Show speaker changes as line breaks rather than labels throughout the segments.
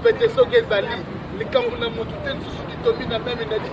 ete soki ezali likambo na motu te lisusu kitomi na meme nali.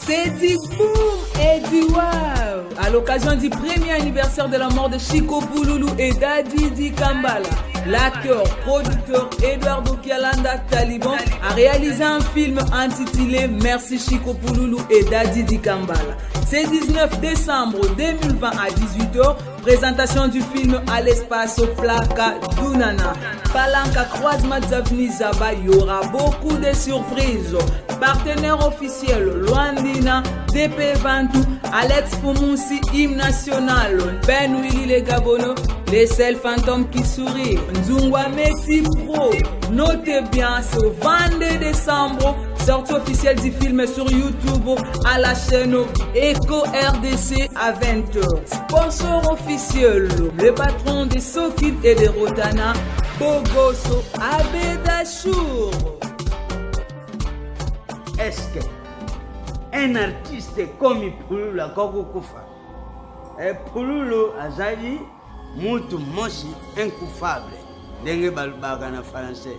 C'est du boom et du wow. À l'occasion du premier anniversaire de la mort de Chico Pouloulou et Daddy Di Kambala, l'acteur, producteur Eduardo Kialanda Taliban a réalisé un film intitulé Merci Chico Pouloulou et Daddy Di Kambala. C'est 19 décembre 2020 à 18h. Présentation du film à l'espace Plaka Dunana. Palanca Croisement Zavni Zaba, il y aura beaucoup de surprises. Partenaire officiel Luandina, DP Vantou, Alex Foumoussi, Hymne National, Ben Willy les Gabono, les seuls fantômes qui sourient, Nzungwa Messi Pro. Notez bien ce 22 décembre, sortie officielle du film sur YouTube à la chaîne Eco RDC à 20h. Sponsor officiel, le patron de Sokit et de Rotana, Bogoso Abedachour.
Est-ce qu'un artiste comme Pouloulou a Kokufa et Pouloulou Azali, Moutou Moshi, incoufable, Dengue Balbagana français.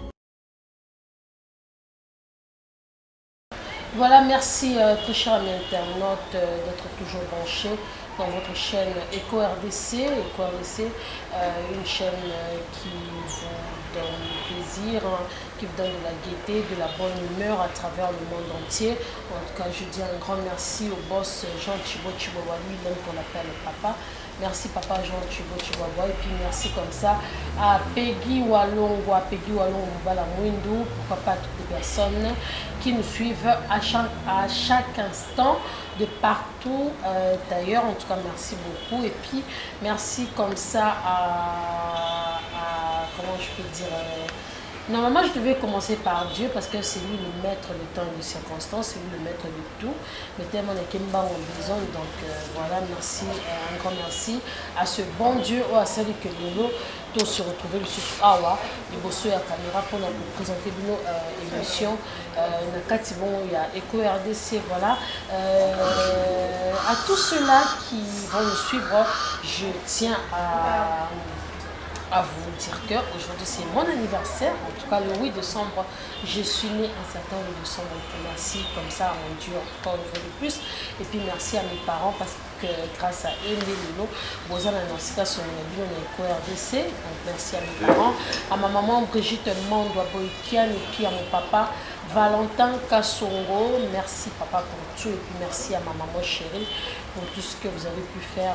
Voilà, merci très chers amis internautes d'être toujours branchés dans votre chaîne Eco RDC. Eco RDC, une chaîne qui vous donne du plaisir, qui vous donne de la gaieté, de la bonne humeur à travers le monde entier. En tout cas, je dis un grand merci au boss Jean Chibo Chibowa, lui-même qu'on appelle papa. Merci papa Jean Chibo Chibowa. Et puis merci comme ça à Peggy Walongwa, Mbala Mwindou, pourquoi pas toutes les personnes qui nous suivent à chaque instant de partout d'ailleurs. En tout cas, merci beaucoup. Et puis merci comme ça à comment je peux dire, normalement je devais commencer par Dieu parce que c'est lui le maître du temps et des circonstances, c'est lui le maître de tout, mais tellement on est en besoin. Donc voilà, merci, un grand merci à ce bon Dieu, à celui que nous tous se retrouver le sous awa et bosser à caméra pour nous présenter nos émissions. Il y a Eco RDC, voilà. À tous ceux-là qui vont nous suivre, je tiens à vous dire qu'aujourd'hui c'est mon anniversaire, en tout cas le 8 décembre, je suis née un certain 8 décembre, donc merci comme ça mon Dieu encore une fois de plus, et puis merci à mes parents parce que grâce à eux, Lilo, Bozan a annoncé son bilan Eco RDC, donc merci à mes parents, à ma maman Brigitte Mandwa Boikian et puis à mon papa Valentin Kassongo, merci papa pour tout et puis merci à ma maman chérie pour tout ce que vous avez pu faire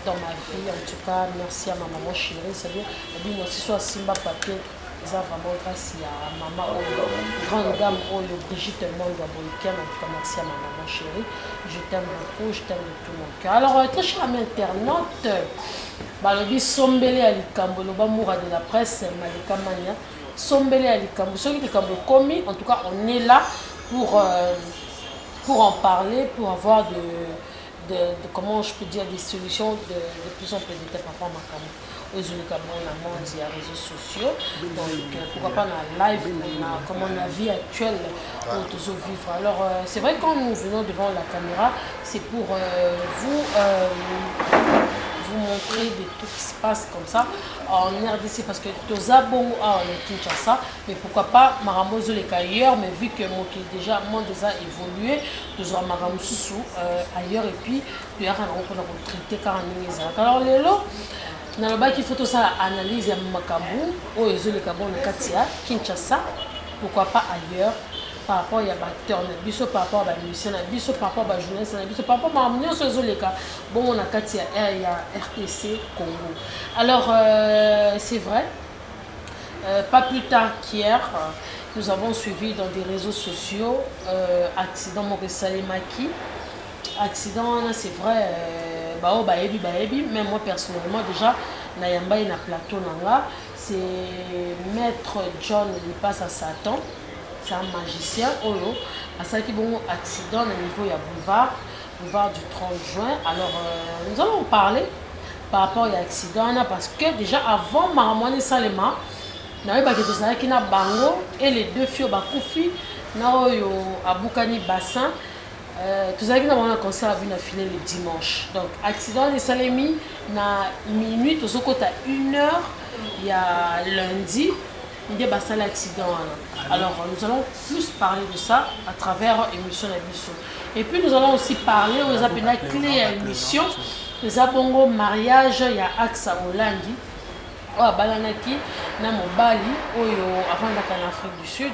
dans ma vie. En tout cas, merci à ma maman chérie. C'est-à-dire, merci soit Simba Papier, ça vraiment grâce à maman, grande dame, Brigitte Mandwa Boikian. En tout cas, merci à ma maman chérie. Je t'aime beaucoup, je t'aime de tout mon cœur. Alors, très chers amis internautes, Balobi Sombele Alikambo, le Bamoura de la presse, Malika Mania. Sombele Alikambo, ceux qui ont commis, en tout cas, on est là pour en parler, pour avoir de comment je peux dire des solutions de plus en plus de par rapport à ma caméra. Aux on a réseaux sociaux, donc pourquoi pas dans la live, comme on a la vie actuelle pour toujours vivre. Alors c'est vrai que quand nous venons devant la caméra, c'est pour vous montrer des trucs qui se passent comme ça en RDC parce que tous abonnés en Kinshasa, mais pourquoi pas Maramozo les ailleurs, mais vu que mon qui déjà monde déjà évolué, tous aura Maramousou ailleurs et puis il y a un rencontre traité car en alors les lots dans le bac il faut tout ça analyse à Makambu ou les Kabon le Katia Kinshasa, pourquoi pas ailleurs. Par rapport à l'acteur, par rapport à la musicien, par rapport à la journaliste, par rapport à la sur les cas. Bon, on a Katia, il y a RTC Congo. Alors, c'est vrai, pas plus tard qu'hier, nous avons suivi dans des réseaux sociaux accident Maurice Salemaki. Accident, c'est vrai, même moi personnellement, déjà, Nayamba et na plateau, c'est Maître John, il passe à Satan. C'est un magicien, à ça qui bon accident au niveau il y a boulevard du 30 juin. Alors nous allons parler par rapport à l'accident parce que déjà avant Maramouane Salema, nous avons des qui na bango et les deux filles Bakoufi, à Boukani Bassin. Tout ça qui n'a pas concert à filer le dimanche. Donc accident de Salemi na minuit, tout ce côté à 1h, il y a lundi. il y a un accident. Alors, nous allons plus parler de ça à travers l'émission Nabiso. Et puis, nous allons aussi parler aux appels clés à l'émission. Les abongo mariage, il y a Axa Olandi. Oh, Balanaki, na Mobali, avant d'être en Afrique du Sud.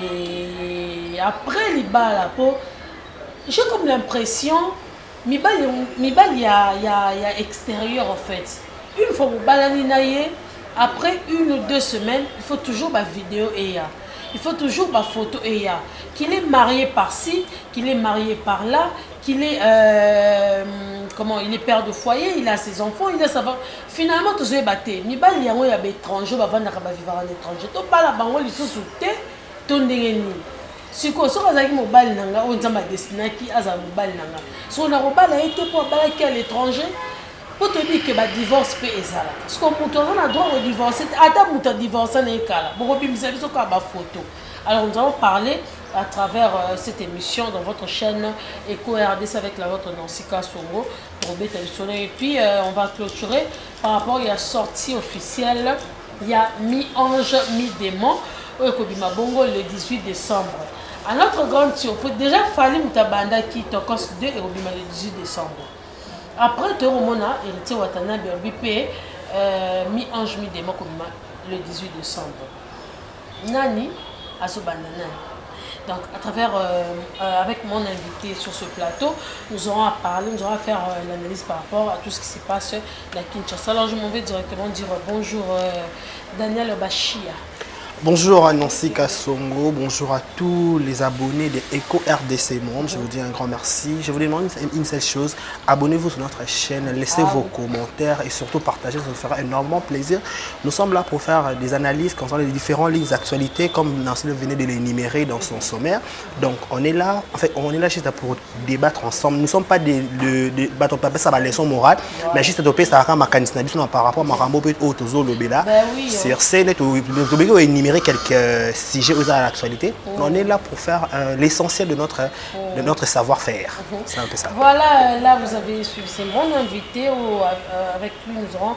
Et après, les balles, j'ai comme l'impression, Mibali, il y a extérieur en fait. Une fois que Balani naïe, après 1 ou 2 semaines, il faut toujours ma vidéo et ya. Il faut toujours ma photo et ya. Qu'il est marié par-ci, qu'il est marié par-là, qu'il est il est père de foyer, il a ses enfants, il a sa femme. Finalement, tout ça est battu. Mibali, il y a des étrangers, il va vivre en étranger. Tu parles de bango, ils sont sous terre, ton déni. Si on a un mobile, on a destiné qui a un mobile. Si on a un mobile, on a à l'étranger. Pour te dire que le divorce peut être ça. Parce qu'on a le droit de divorcer. Attends, on a divorcé, on a photo. Alors nous allons parler à travers cette émission dans votre chaîne Eco RDC avec la vôtre Nancy Kassongo. Et puis on va clôturer par rapport à la sortie officielle. Il y a mi-ange, mi-démon. Kobima Bongo le 18 décembre. À notre grande surprise, déjà Fali Mutabanda qui tokos 2 et Kobima le 18 décembre. Après, tu as hérité Watanabe BP, mi-ange, mi-démon Kobima le 18 décembre. Nani Asobandana. Donc, à travers, avec mon invité sur ce plateau, nous aurons à parler, nous aurons à faire l'analyse par rapport à tout ce qui se passe à Kinshasa. Alors, je m'en vais directement dire bonjour Daniel Bachia.
Bonjour à Nancy Kassongo, bonjour à tous les abonnés de Eco RDC Monde. Je vous dis un grand merci. Je vous demande une seule chose, abonnez-vous sur notre chaîne, laissez vos commentaires et surtout partagez, ça nous fera énormément plaisir. Nous sommes là pour faire des analyses concernant les différentes lignes d'actualité comme Nancy venait de l'énumérer dans son sommaire. Donc on est là, en fait on est là juste pour débattre ensemble. Nous ne sommes pas des bateaux papier, ça va leçon morale, mais juste pour ça par rapport à Marambo peut au Tozo Lobela. C'est quelques sujets aux à l'actualité. On est là pour faire l'essentiel de notre savoir-faire. C'est un peu ça.
Voilà, là vous avez suivi, c'est mon invité avec lui nous aurons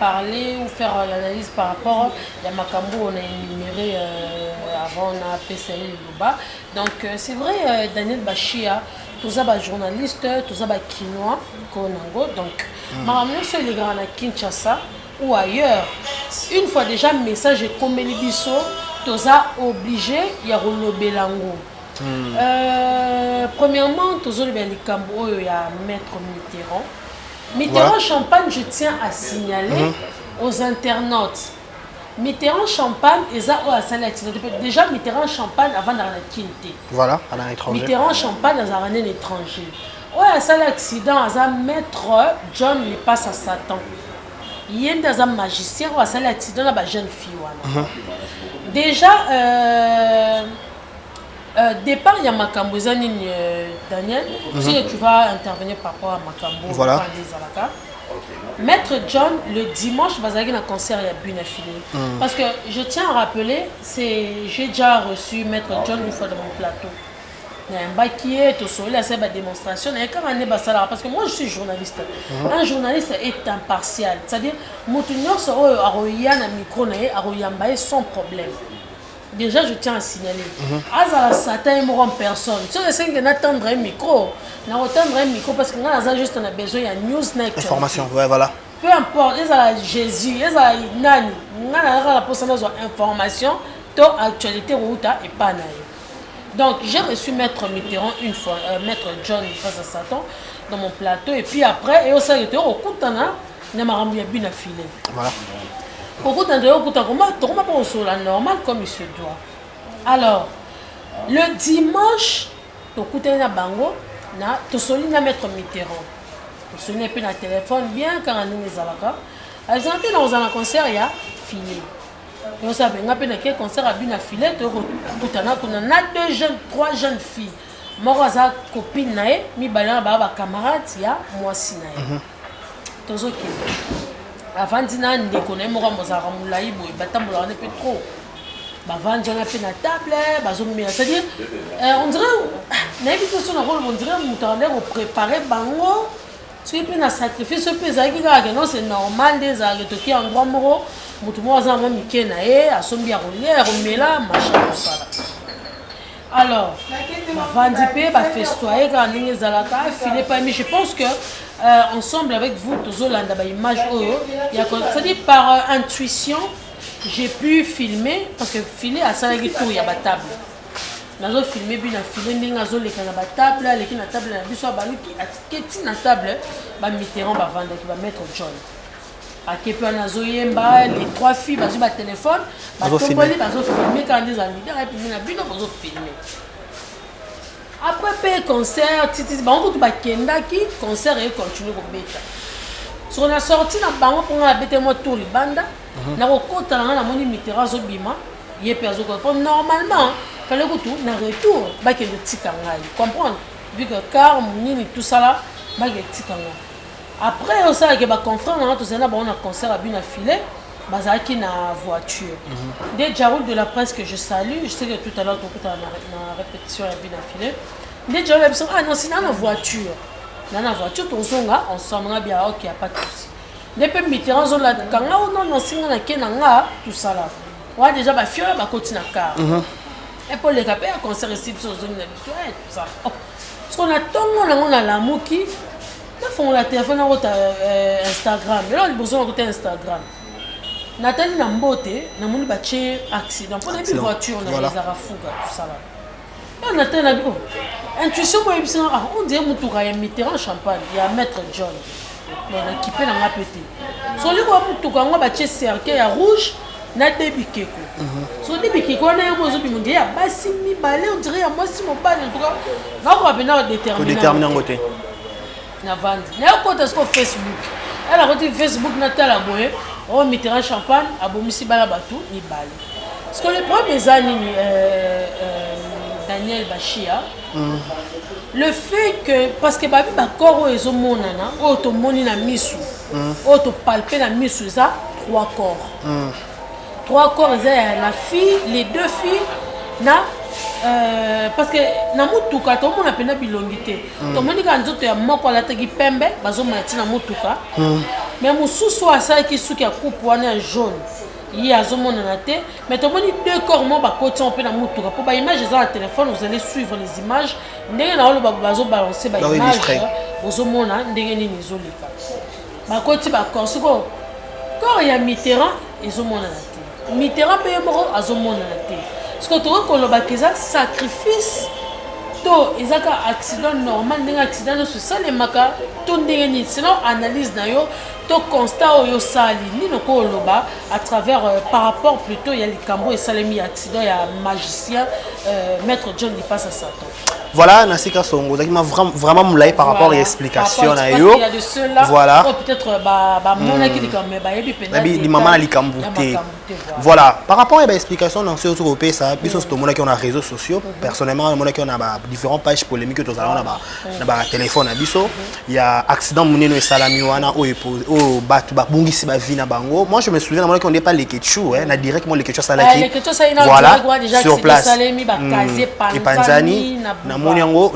parler ou faire l'analyse par rapport à Makambo, on a énuméré avant, on a PCL Luba. Donc c'est vrai, Daniel Bachia, tous les journalistes, tous les Kinois, Konango, donc Maramio sur les grands à Kinshasa ou ailleurs. Une fois déjà le message est comme les bisso, tous obligé il y a Rolo Belango. Premièrement, tous les Cambo il y a Maître Mitterrand. Mitterrand Champagne, je tiens à signaler aux internautes. Mitterrand Champagne et ça déjà Mitterrand Champagne avant d'aller à Quinte.
Voilà, à l'étranger.
Mitterrand Champagne à un étranger. Ouais, ça l'accident à Maître John il passe à Satan. Il y a un magicien ou un accident à la jeune fille. Déjà, départ, il y a Makambo, Daniel. Si tu vas intervenir par rapport à Makambo,
voilà.
Maître John, le dimanche, il y a un concert à Bunafilé. Parce que je tiens à rappeler, j'ai déjà reçu Maître John une fois dans mon plateau. Il y a un baquier, tout ça, il y a une démonstration. Parce que moi, je suis journaliste. Un journaliste est impartial. C'est-à-dire, Moutounior, un micro, sans problème. Déjà, je tiens à signaler. Azala Satan est mort en personne. Si on essaie d'attendre un micro, parce qu'on a juste besoin de news.
Information, ouais, voilà.
Peu importe, il y a Jésus, il y a Nani. On a la possibilité d'information, d'actualité, et pas naïf. Donc, j'ai reçu Maître Mitterrand une fois, Maître John face à Satan, dans mon plateau. Et puis après, et au sein de Kutana, il m'a ramené bien affilé. Voilà. Au Kutana, on est normal comme il se doit. Alors, le dimanche, au Kutana Bango, tu soulignes Maître Mitterrand. Tu soulignes un téléphone bien quand on est Zalaka. Elles ont été dans un concert, il y a fini. Vous savez, on a fait un concert à Bunafilé, on a 3 jeunes filles. Moi, j'ai une copine, je suis un camarade, il y a moi aussi. Avant de dire que je suis un peu trop. Avant de dire que je suis un table, c'est-à-dire, on dirait que on dirait préparer bango soki mpe na sacrifice oyo mpe ezalaki kaka non c'est normal nde ezalaki toki endroit moko motu moko aza mwa mike na ye asombi ya kolia ya komela machin kosala alors bavandi mpe bafestoye kaka ndenge ezalaka file pami je pense que ensemble avec vous tozolanda baimage oyo c'est-à-dire par intuition j'ai pu filmer parce que filer asalaki tour ya batable nazo filmer bi na filer ndenge azoleka na batable aleki na table na biso abaluki atiketi na table bamiterran bavandaki bamettre John akepi wana azoyemba les trois filles bazwi batelefone batomboli bazofilme kaka nde ezala midere epimi na bino bazofilme après mpe concert titi bango kutu bakendaki concert econtinue kobeta soki na sorti na bango mponga nabete mwa tour libanda nakokota nanga namoni mitera azobima ye mpe azokota po normalement fallait kutu na retour bakende tika ngai comprendre vu que car nini tout ça là bakende tika ngai après osalaki baconfrère nanga tozali na bango na concert abi na filet bazalaki na voiture nde Jaroul de la presse que je salue je sais que tout à l'heure tokutana na répétition ya bi na filet nde Jaroul ya biso ah non sina na voiture na voiture tozonga ensemble nga bien ok ya pas de souci nde mpe mitera ozolaka nga o non singa na ke na nga tout ça là wa déjà bafiola bakoti na car epo leka mpe ya concert esi biso ozongi na biso tout ça parce qu'on a ntongo nango na lamuki nafongola telefone akota Instagram elo liboso nakota Instagram natali na mbote namoni batie accident mpo nayebi voiture na ezaka fuga tout ça là natali na bi intuition boyebisa on dirait motuka ya Mitterrand champagne ya maître John nakipe nanga mpe te solikwa motuka yango batie cercle ya rouge na debikeko so debikeko wana yango ozobima ondire ya basi mibale ondire ya mwasi mobali entoka nakoka mpe na détermine yango te na vandi nayokota siko Facebook ala koti Facebook natala boye o Mitterrand champagne abomisi bala bato mibale parce que le problème eza nini Daniel Bachia le fait que parce que babi bakoro ezomonana oyo tomoni na misu oyo topalpe na misu eza trois corps eza ya la fille les deux filles na parce que na mutuka tomona pena bilongi te tomoni ka nzoto ya moko alataki pembe bazomona ti na mutuka mais mosusu asalaki suki ya coupe wana ya jaune ye azomonana te mais tomoni deux corps mo bakoti mpe na mutuka mpo baimage eza na téléphone vous allez suivre les images ndenge na olo bazobalance baimage bozomona ndenge nini ezoleka bakoti bakor siko corps ya Mitterrand ezomonana te Mitterrand mpe ye moko azomonana te parce que tokoki kolobaka eza sacrifice to ezaka accident normal ndenge accident nyonso esalemaka to ndenge nini sinon analyse na yo to constat oyo osali nini okoloba à travers par rapport plutôt ya likambo esalemi ya accident ya magicien maître John Lipasa Satan.
Voilà, Nasika Songo, vraiment moulay par rapport à l'explication na yo.
Il y a de ceux-là, voilà. Peut-être mona qui dit
maman likambouté. Voilà, par rapport à l'explication dans ce européen ça, biso to mona qui on a réseaux sociaux, personnellement mona qui on a différentes pages polémiques que tous allons na téléphone na biso, il y a accident moneno et salami wana o batu ba bungisi ba vie na bango. Moi je me souviens mona qui on n'est pas les ketchou na directement les ketchou salaki. Voilà, sur place. Et Panzani na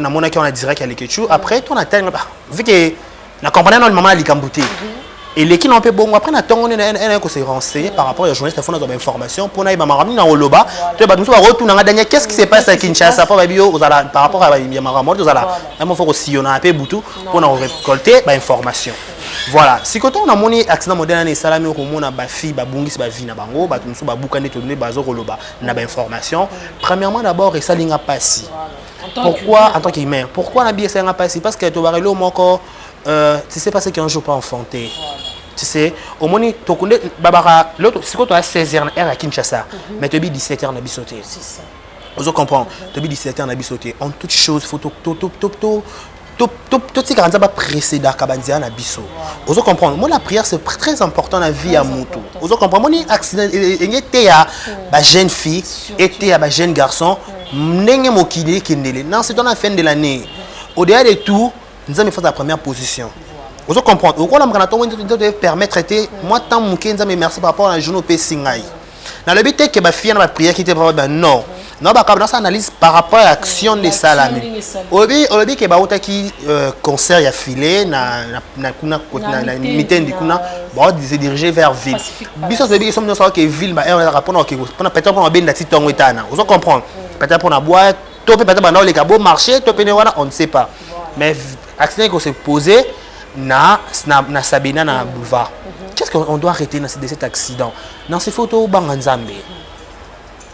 mona qui on a direct à l'équechou après ton atteint vu que na comprendre non maman likambouté et l'équipe on peut bon après na tongo on ko se renseigner par rapport aux journalistes font des informations pour na ba maramni na oloba tu ba muso retourner na dernier qu'est-ce qui se passe à Kinshasa pour babio par rapport à ya maramor vous allez il faut aussi on a un peu boutou pour na récolter ba information. Voilà, si quand on a mon accident moderne et salami au monde ba fille ba bungis ba vie na bango ba muso ba bukane to donner bazo koloba na ba information. Premièrement d'abord et ça linga passi. Pourquoi en tant qu'humain? Pourquoi la biais ça n'a pas si parce que tu vas aller au encore tu sais pas ce qu'un jour pas enfanté. Tu sais au moins tu connais babara l'autre c'est quand tu as 16 ans à Kinshasa mais tu as 17 ans na bisoté. C'est ça. Vous comprenez? Tu as 17 ans na bisoté en toute chose faut tout ce qui est précédent kabandia na biso. Vous comprenez? Moi la prière c'est très important dans la vie à moto. Vous comprenez? Mon accident était à ba jeune fille était à ba jeune garçon. N'engé mokili kindele. Non, c'est dans la fin de l'année. Au-delà de tout, nous avons fait la première position. Vous comprenez? Au cours de la permettre de moi tant mon merci par rapport à la journée au Pessingaï. Dans le but que ma fille n'a pas prière qui était pas non. Non, bah, ça analyse par rapport à l'action des salami. Obi ke ba qui concert ya filé na mitendi kuna ba se diriger vers ville. Biso se bi sommes nous savoir que ville ba on répondre que pour peut-être pour ben dati tongo etana. Vous comprenez? Peut-être pour na boîte, to peut-être dans les cabo marché, to pe on ne sait pas. Mais accident qu'on s'est posé na Sabina na boulevard. Qu'est-ce qu'on doit arrêter dans cet accident? Dans ces photos banganzambe.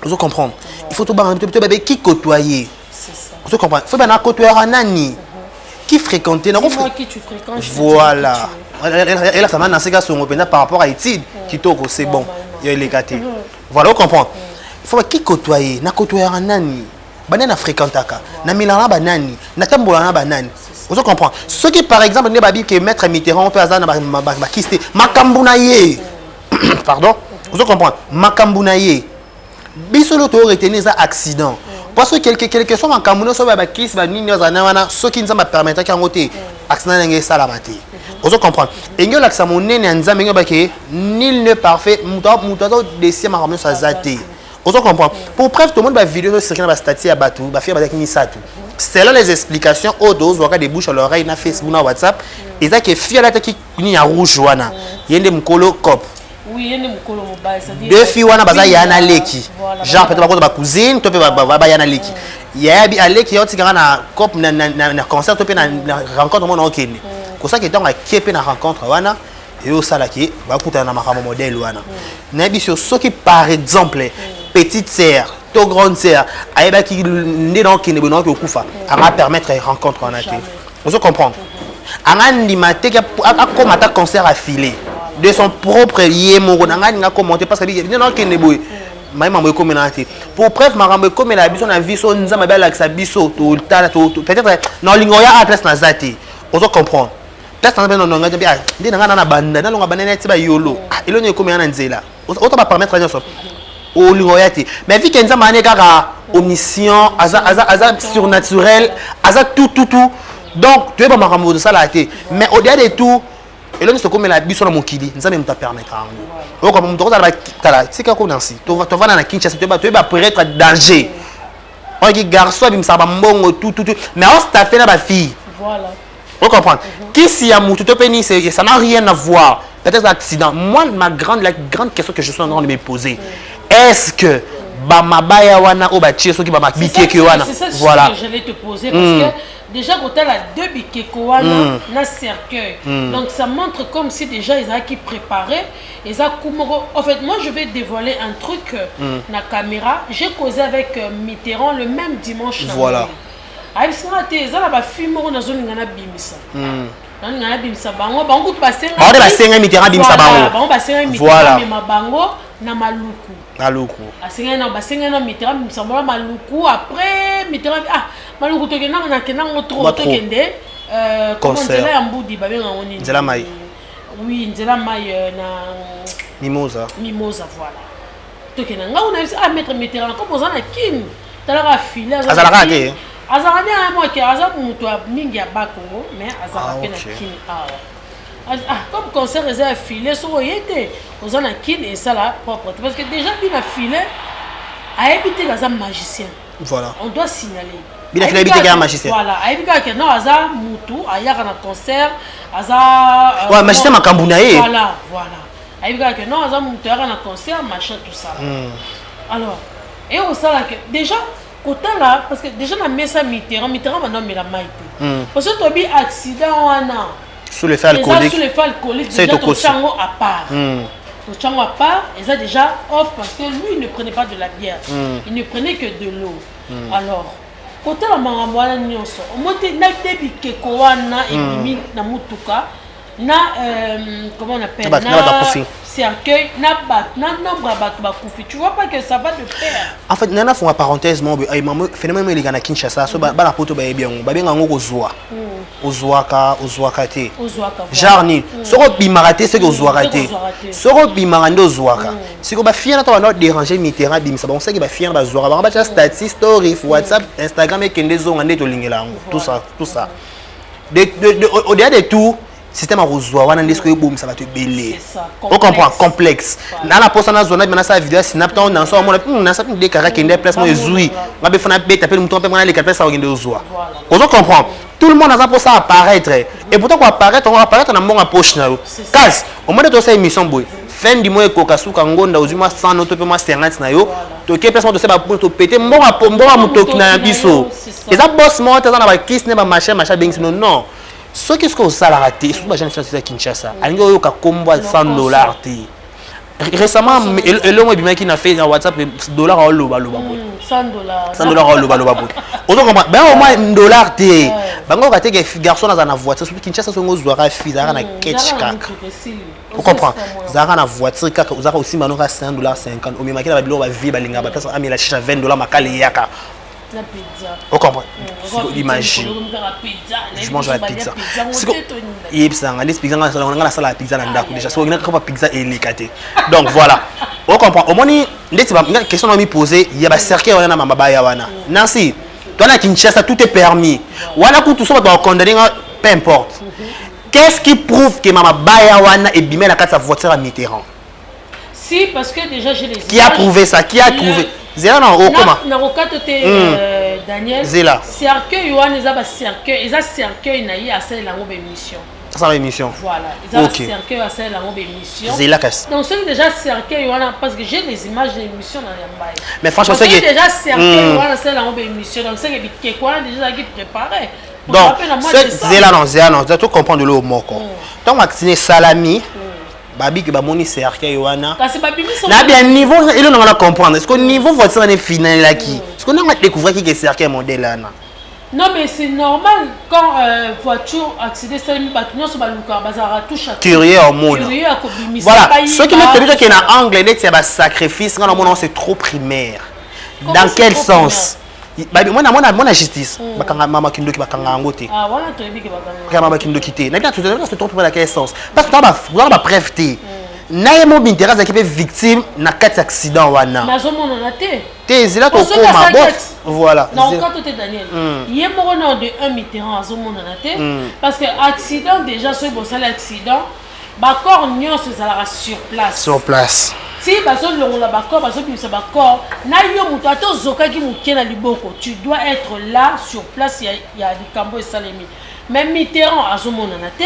Vous comprenez? Il faut tout bébé qui côtoyer.
C'est ça.
Vous comprenez? Il faut bien côtoyer un nani qui fréquentait.
C'est moi qui tu fréquentes.
Voilà. Et là, ça m'a dans ces cas par rapport à l'étude qui toque, c'est bon. Il y a les gâtés. Voilà, vous comprenez? Il faut qui côtoyer. Na côtoyer un nani. Banana fréquentaka. Na milana banani. Na tambolana banani. Vous comprenez? Ceux qui, par exemple, ne babi que maître Mitterrand, on peut avoir ma kiste. Makambounaye. Pardon? Vous comprenez? Makambounaye. Bisolo to retenir ça accident parce que quelque soit en Cameroun so ba kiss ba nini ozana wana so ki nzamba permettre ka ngote accident ngé salamate vous comprenez et ngio la monene nzamba ngio ba ke nul ne parfait muto décider ma ramener sa zate vous comprenez pour preuve tout le monde ba vidéo sur na ba statut ya batu ba faire ba ki misatu c'est là les explications aux doses waka des bouches à l'oreille na Facebook na WhatsApp et ça que fia la ki ni ya rouge wana yende mkolo cop.
Oui, il y a des
deux filles wana baza yana leki genre peut-être ba cousine to pe ba yana leki ya bi aleki yo tikanga na cop na concert to pe na rencontre mo na okene ko ça que donc a kepe na rencontre wana et au sala ki ba kuta na makamo modèle wana na bi sur ce qui par exemple petite sœur to grande sœur ayeba ki ndé donc ki ne bono ki okufa a permettre rencontre wana te vous comprenez angandi mate ka comme ta concert affilé de son propre lié mon nga commenter parce que non qui ne boy mai mambo ko menati pour preuve marambo ko mena biso na viso nzama ba la sa biso to peut-être non lingoya adresse na zati on comprendre peut-être non nga bien ndi nga na banda na longa banana ti ba yolo elo ne ko mena nzela auto ba permettre rien ça o lingoya ti mais vu que nzama ne kaka omniscient aza surnaturel aza tout donc tu es pas marambo de ça là mais au-delà de tout et là nous sommes comme la biso na mokili nzambe muta permettre o comme muto za ba tala sika ko nansi to va na Kinshasa to ba pour être danger on dit garçon bim sa ba mbongo tout mais on sta fait na ba fille
voilà
vous comprenez qui si ya muto to peni ça n'a rien à voir peut-être accident moi la grande question que je suis en train de me poser est-ce que ba mabaya wana o ba tieso ki ba makbike ki wana
voilà je vais te poser parce que déjà quand elle a deux bikeko na cercueil donc ça montre comme si déjà ils avaient qui préparé ils a en fait moi je vais dévoiler un truc na caméra j'ai causé avec Mitterrand le même dimanche
voilà
aïe ça te ça la ba film na zone ngana bimisa ngana bimisa bango tout passer
ba Mitterrand bimisa bango
voilà bango na maluku
maluku
asenga na Mitterrand bimisa maluku après Mitterrand maluku to kena na kena trop to kende comment nzela ya mbudi ba benga ngoni
nzela mai
oui nzela mai na
mimosa
voilà to kena nga on a mettre Mitterrand comme on a kin talaka filer
azalaka ke
azalaka bien moi ki azabu muto mingi ya bakongo mais azalaka na kin comme concert les a filé sur yete aux en a kin et ça là propre parce que déjà bien a filé a éviter les magicien
voilà
on doit signaler
bien a éviter les magicien
voilà a éviter que non aza mutu ayaka na concert aza
ouais magicien makambunaye
voilà a éviter que non aza mutu ayaka na concert machin tout ça alors et au ça là que déjà côté là parce que déjà na mesa Mitterrand maintenant mais la maïté parce que tobi accident wana
sous le fait alcoolique
c'est tout chango à part le chango à part ils a déjà off parce que lui il ne prenait pas de la bière il ne prenait que de l'eau alors côté la marambo wana nyonso omote na debi keko wana ebimi na mutuka na comment on appelle na cercueil na nombre bato bakufi tu vois pas que ça va de pair
en fait nana font parenthèse mon phénomène les gars na Kinshasa so ba na poto ba bien ba benga ngo kozwa ozwaka te genre ni soko bimaraté c'est que ozwaka te soko bimarande ozwaka siko ba fiana to ba déranger Mitterrand bimisa ba on sait que ba fiana ba zwaka ba ba statut story WhatsApp Instagram et kende zonga nde to lingela tout ça au-delà de tout système à roswa wana ndesko yebom ça va te belé.
C'est ça.
On comprend complexe. Dans la poste na zone maintenant ça vidéo snap ton dans ça on a ça des caractères qui place moi zui. Va be fana bête appelle mouton pe les 4 ça on ozwa. On comprend. Tout le monde a ça pour ça apparaître et pourtant qu'on apparaître on va apparaître dans mon poche na. Casse. Au moins de ça émission boy. Fin du mois kokasuka ngonda ozima 100 noto pe moi 50 na yo. To ke place de ça ba pour to péter mbonga mutok na biso. Et ça boss moi t'as na ba kiss ne ba machin bing non. Ce qu'est-ce que ça a raté, surtout les gens qui sont à Kinshasa, ils ont eu $100 te. Récemment, le mois qui n'a fait dans WhatsApp $100 au loba loba. $100 au loba loba. On comprend. Ben au moins $1 te. Ben on raté que garçon dans la voiture, surtout Kinshasa sont aux zoara fils, ça na ketch kak. On comprend. Zara na voiture kaka, zara aussi maintenant $100 50. Au même qui la bilo va vivre balinga ba place a mis la chicha $20 makale yaka.
La pizza.
On comprend. Imagine. Je mange la pizza. Et ça, on a pizza on a la salle à pizza dans d'accord déjà. So on a pas pizza et l'écaté. Donc voilà. On comprend. Au moins ndeti ba question on m'a posé, il y a ba cercle on a na mabaya wana. Nancy, toi na Kinshasa tout est permis. Wana tout ça va condamner peu importe. Qu'est-ce qui prouve que mama baya wana et bimé la carte sa voiture à Mitterrand?
Si parce que déjà j'ai les
Qui a prouvé ça? Qui a prouvé? Zéla non au comment?
Na rokato te Daniel.
Zéla.
Cercueil yoane eza ba cercueil, eza cercueil na yi asala la ngobe émission.
Ça va émission.
Voilà, eza ba cercueil asala la ngobe émission.
Zéla casse.
Donc c'est déjà cercueil yoane parce que j'ai les images de l'émission dans Yambaye.
Mais franchement c'est
déjà cercueil yoane asala la ngobe émission. Donc c'est que quoi déjà qui préparé.
Donc Zéla non, tu dois comprendre le mot quoi. Donc vacciné salami. Babi que bamoni cercueil wana. Na bien niveau il on va comprendre. Est-ce que niveau voiture est final là qui? Est-ce qu'on a découvert qui est cercueil modèle là?
Non mais c'est normal quand voiture accident ça mi batunyo so baluka bazara touche.
Curieux au monde. Voilà, ceux qui mettent dire qu'il y a un angle net c'est un sacrifice quand on c'est trop primaire. Dans quel sens? Babi moi na justice. Bakanga mama kindoki bakanga ngote.
Ah voilà tu dis que bakanga.
Mama kindoki te. Na tu c'est trop primaire dans quel sens? Parce que dans ba preuve te. Na mo m'intéresse qui est victime na 4 accidents wana.
Na zo mona na te.
Te zela to koma boss. Voilà.
Non quand tu es Daniel. Yé mo nom de un Mitterrand zo mona na te parce que accident déjà ce bon ça l'accident ba corps nyonso ça sur place.
Sur place.
Si bazo longola ba corps bazo bimisa ba corps na yo muto ato zoka ki muke na liboko tu dois être là sur place il y a du cambo et salemi. Même Mitterrand azo mona na te.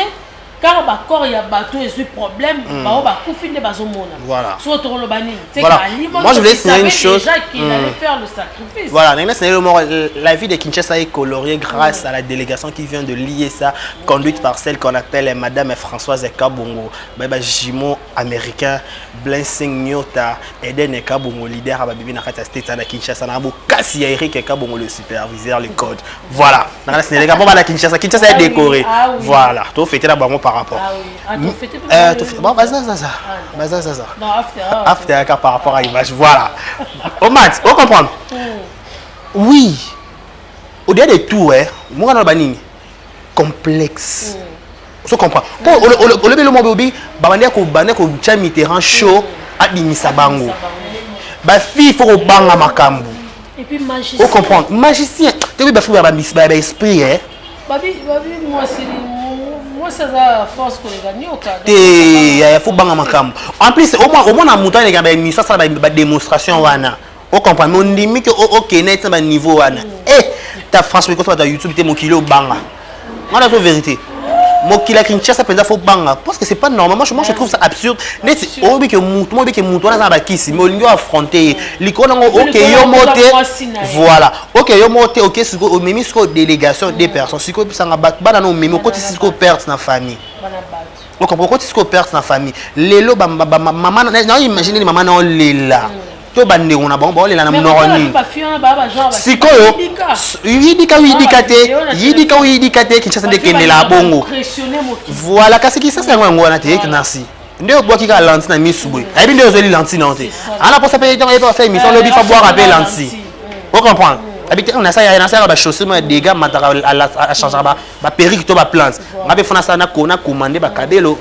Car il y a bateau et ce problème, voilà.
Voilà. Moi je voulais signaler une chose.
Qu'il allait faire le sacrifice.
Voilà, la vie de Kinshasa est coloriée grâce à la délégation qui vient de lier ça, conduite par celle qu'on appelle Madame Françoise Kabongo, Baba Jimo américain, Blessing Nyota, Eden Kabongo, leader à Babibi Nakata State à Kinshasa, Nabo Kassi Eric Kabongo, le superviseur, le code. Voilà. Dans la Sénégal, pour la Kinshasa est décoré. Voilà. Tout fait là par rapport.
Ah oui.
Bon, after par rapport à l'image. Voilà. Au mat, on comprend. Oui. Au-delà de tout, moi, on a un complexe. On comprend. Pour le mobi, ko Mitterrand show à Dimisabango. Ba fille faut banga makambu.
Et puis magicien.
On comprend. Magicien. Tu veux ba esprit
Babi moi c'est moi ça a force pour gagner au cas.
Il faut banga makambu. En plus au moins na montagne il y a une ça ba démonstration wana. On comprend mais on dit que OK net ba niveau wana. Ta franchement quand tu vas YouTube tu mon kilo banga. Moi la vérité. Mon kila Kinshasa penza faut banga parce que c'est pas normal. Moi je trouve ça absurde. Net au bi que mutu wana ba kisi mais on affronter likona OK yo moté. Voilà. OK yo moté OK siko au memi siko délégation des personnes siko sanga bana no memi côté siko perte na famille. On comprend côté siko perte na famille. Lelo maman na imaginer maman na lela. To bande on a bon lela na noroni. Sikoyo yidika te Kinshasa ndekende la bongo. Voilà kasi ki sasa ngo na te kinasi. Ndio boki ka lanti na misubwe. Ayi ndio zeli lanti na te. Ala pour ça payer temps et pour faire émission lobby fa boire appeler lanti. Vous comprenez? Habité on a ça na ça ba chaussée moi dégâts matara à changer ba perruque to ba plante. Ngabe fona ça na kona commander ba kabelo.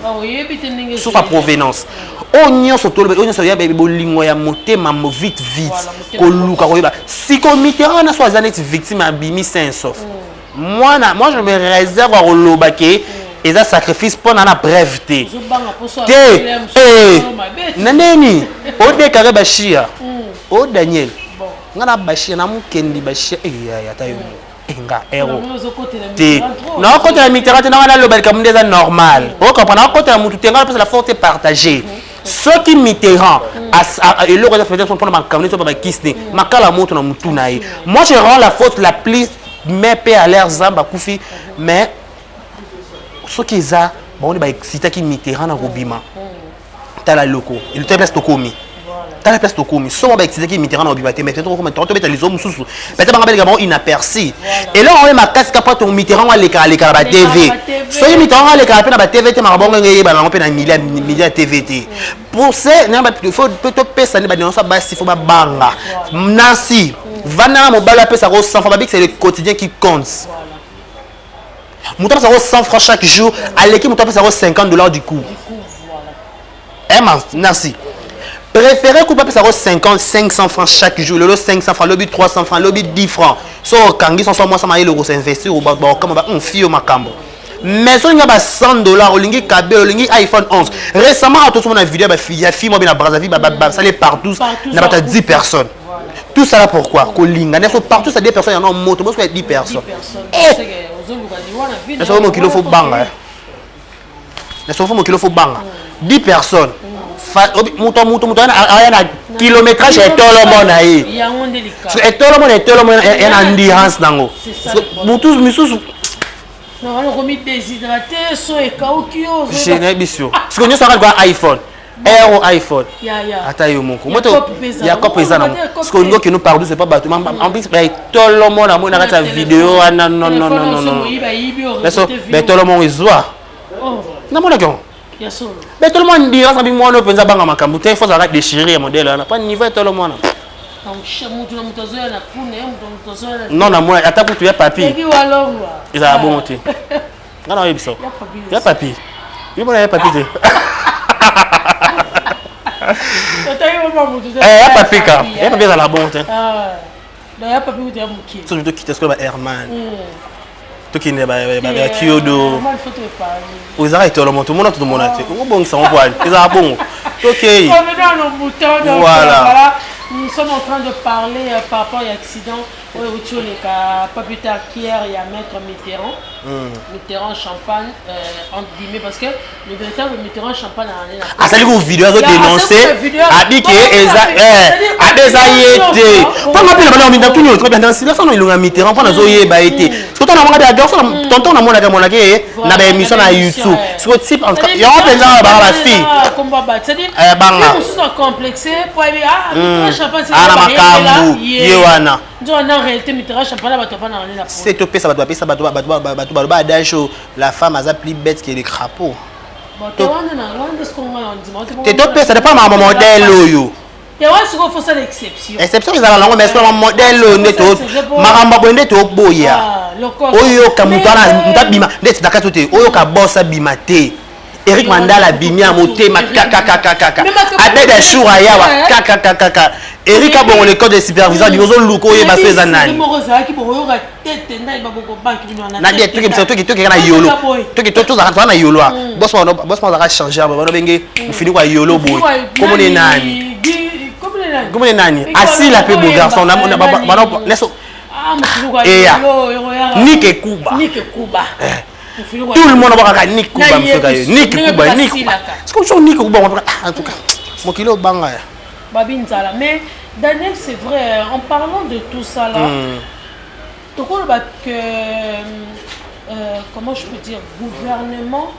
Sauf à provenance. Onyo sotolo onyo so ya bébé bolingo ya motema mo vite koluka koyeba siko Mitterrand na soazana est victime à bimi saint sauf moi je me réserve à relobake et ça sacrifice pour la breveté. Naneni, au décaré Bachia, au Daniel, on a Bachia, on a Mukendi Bachia, et Yatayo. Non, quand la Mitterrand, on a le bel comme des normal. Vous comprenez? Quand la Mitterrand, la force est partagée. Ceux qui Mitterrand, et le reste peut-être sont pour ma caméra, pour ma Kisney, ma cala monte dans mon tunaï. Moi, je rends la faute la plus, mais paix à l'air Zamba Koufi, mais ceux qui ont, on est excité qui Mitterrand dans Robima. T'as la loco, il te place Tokomi. T'as la place Tokomi. Soit on va excité qui Mitterrand dans Robima, mais tu as les hommes sous. Mais tu as inaperçu. Et là, on est ma casque après ton Mitterrand à l'écart à la TV. Soit Mitterrand à l'écart à la TV, tu as marabon et balance un milliard TVT. Pour ça, il faut peut-être passer il faut banga. Nancy, Vanna, mon bal appelle ça rose 100 francs, c'est le quotidien qui compte. Mon temps ça rose 100 francs chaque jour, à l'équipe mon temps ça rose $50 du coup. Nancy. Préférez couper ça rose 50, 500 francs chaque jour, le lot 500 francs, le but 300 francs, le but 10 francs. So kangi sont moi ça m'a l'euro s'investir au bas comme on fille au macambo. Mais si on a $100, on a KB, on a iPhone 11. Récemment, on a une vidéo, il y a une fille, il y a Brazzaville, ça est partout, il y a 10 personnes. Tout ça là pourquoi? Partout, ça 10 personnes, il y en a une moto, il y a 10 personnes. Mais ça, il faut banga. Mais ça, il faut banga. 10 personnes. Mouton, il y a un kilométrage et tout le monde. Il y a un délicat. Et tout le monde, il y a une endurance.
Non, on a remis déshydraté, so et kaokio.
Je n'ai pas sûr. Parce que nous sommes avec iPhone. Air iPhone. Attends, il y a quoi présent? Parce que nous qui nous parlons, c'est pas bateau. En plus, tout le monde a montré sa vidéo. Non. Mais tout le monde est zoa. Non, mon gars. Mais tout le monde dira ça, moi, on peut pas banga makambu. Il faut arrêter de déchirer modèle. On n'a pas de niveau tout le monde. Non, non, attends pour tu es papier. Ils ont bon monté. Non, non, il y a papier. Il y a papier. Il y a papier car. Il y a papier dans la bonté.
Il y a papier où tu as bouqué.
Je dois quitter ce que c'est Herman. Tout qui n'est pas Kyodo. Ils arrêtent tout le monde. Tout le monde a tout le monde. Ils bon ça on voit. Ils ont bon. OK. Voilà.
Nous sommes en train de parler par rapport à l'accident. Pas plus tard qu'hier, il y a Maître Mitterrand. Mitterrand Champagne, entre guillemets, parce que le véritable Mitterrand Champagne a allé.
Ah, ça dit que vous vidéo avez dénoncé, a dit que a des aïetés. Pas ma pile, on a tout nous très bien dans silence, on a eu Mitterrand pendant zoyé ba été. Parce que on a regardé la garçon, tonton on a monté na ba émission na YouTube. Sur type en il y a un peu là ba la fille.
C'est-à-dire ils sont complexés pour aller Mitterrand Champagne c'est
la makambu yewana.
En réalité, Mitterrand Champagne va te faire dans la
c'est topé ça va adage la femme a plus bête que les crapauds. T'es topé ça dépend de mon modèle yo.
Et ouais, c'est qu'on fait ça l'exception.
Exception ils ont mais c'est un modèle neto. Maramba bonde to boya. Oyo kamutana ntabima ndeti dakatote oyo ka bossa bimate. Eric Mandala bimia motema kaka. Abeda Choura yawa kaka. Eric a bon le code de superviseur du Ozo Luko et Basso Zanani. Nadia, tu qui na yolo. Tu na yolo. Boss a changé. On finit quoi yolo boy. Comment les nani? Comment les nani? Assis la peu beau garçon. Nike Kuba. Tout le monde va Nike Kuba. Nike Kuba. C'est comme ça Nike Kuba. En tout cas, mon kilo banga.
Mais Daniel, c'est vrai, en parlant de tout ça là, tu crois que, comment je peux dire, gouvernement,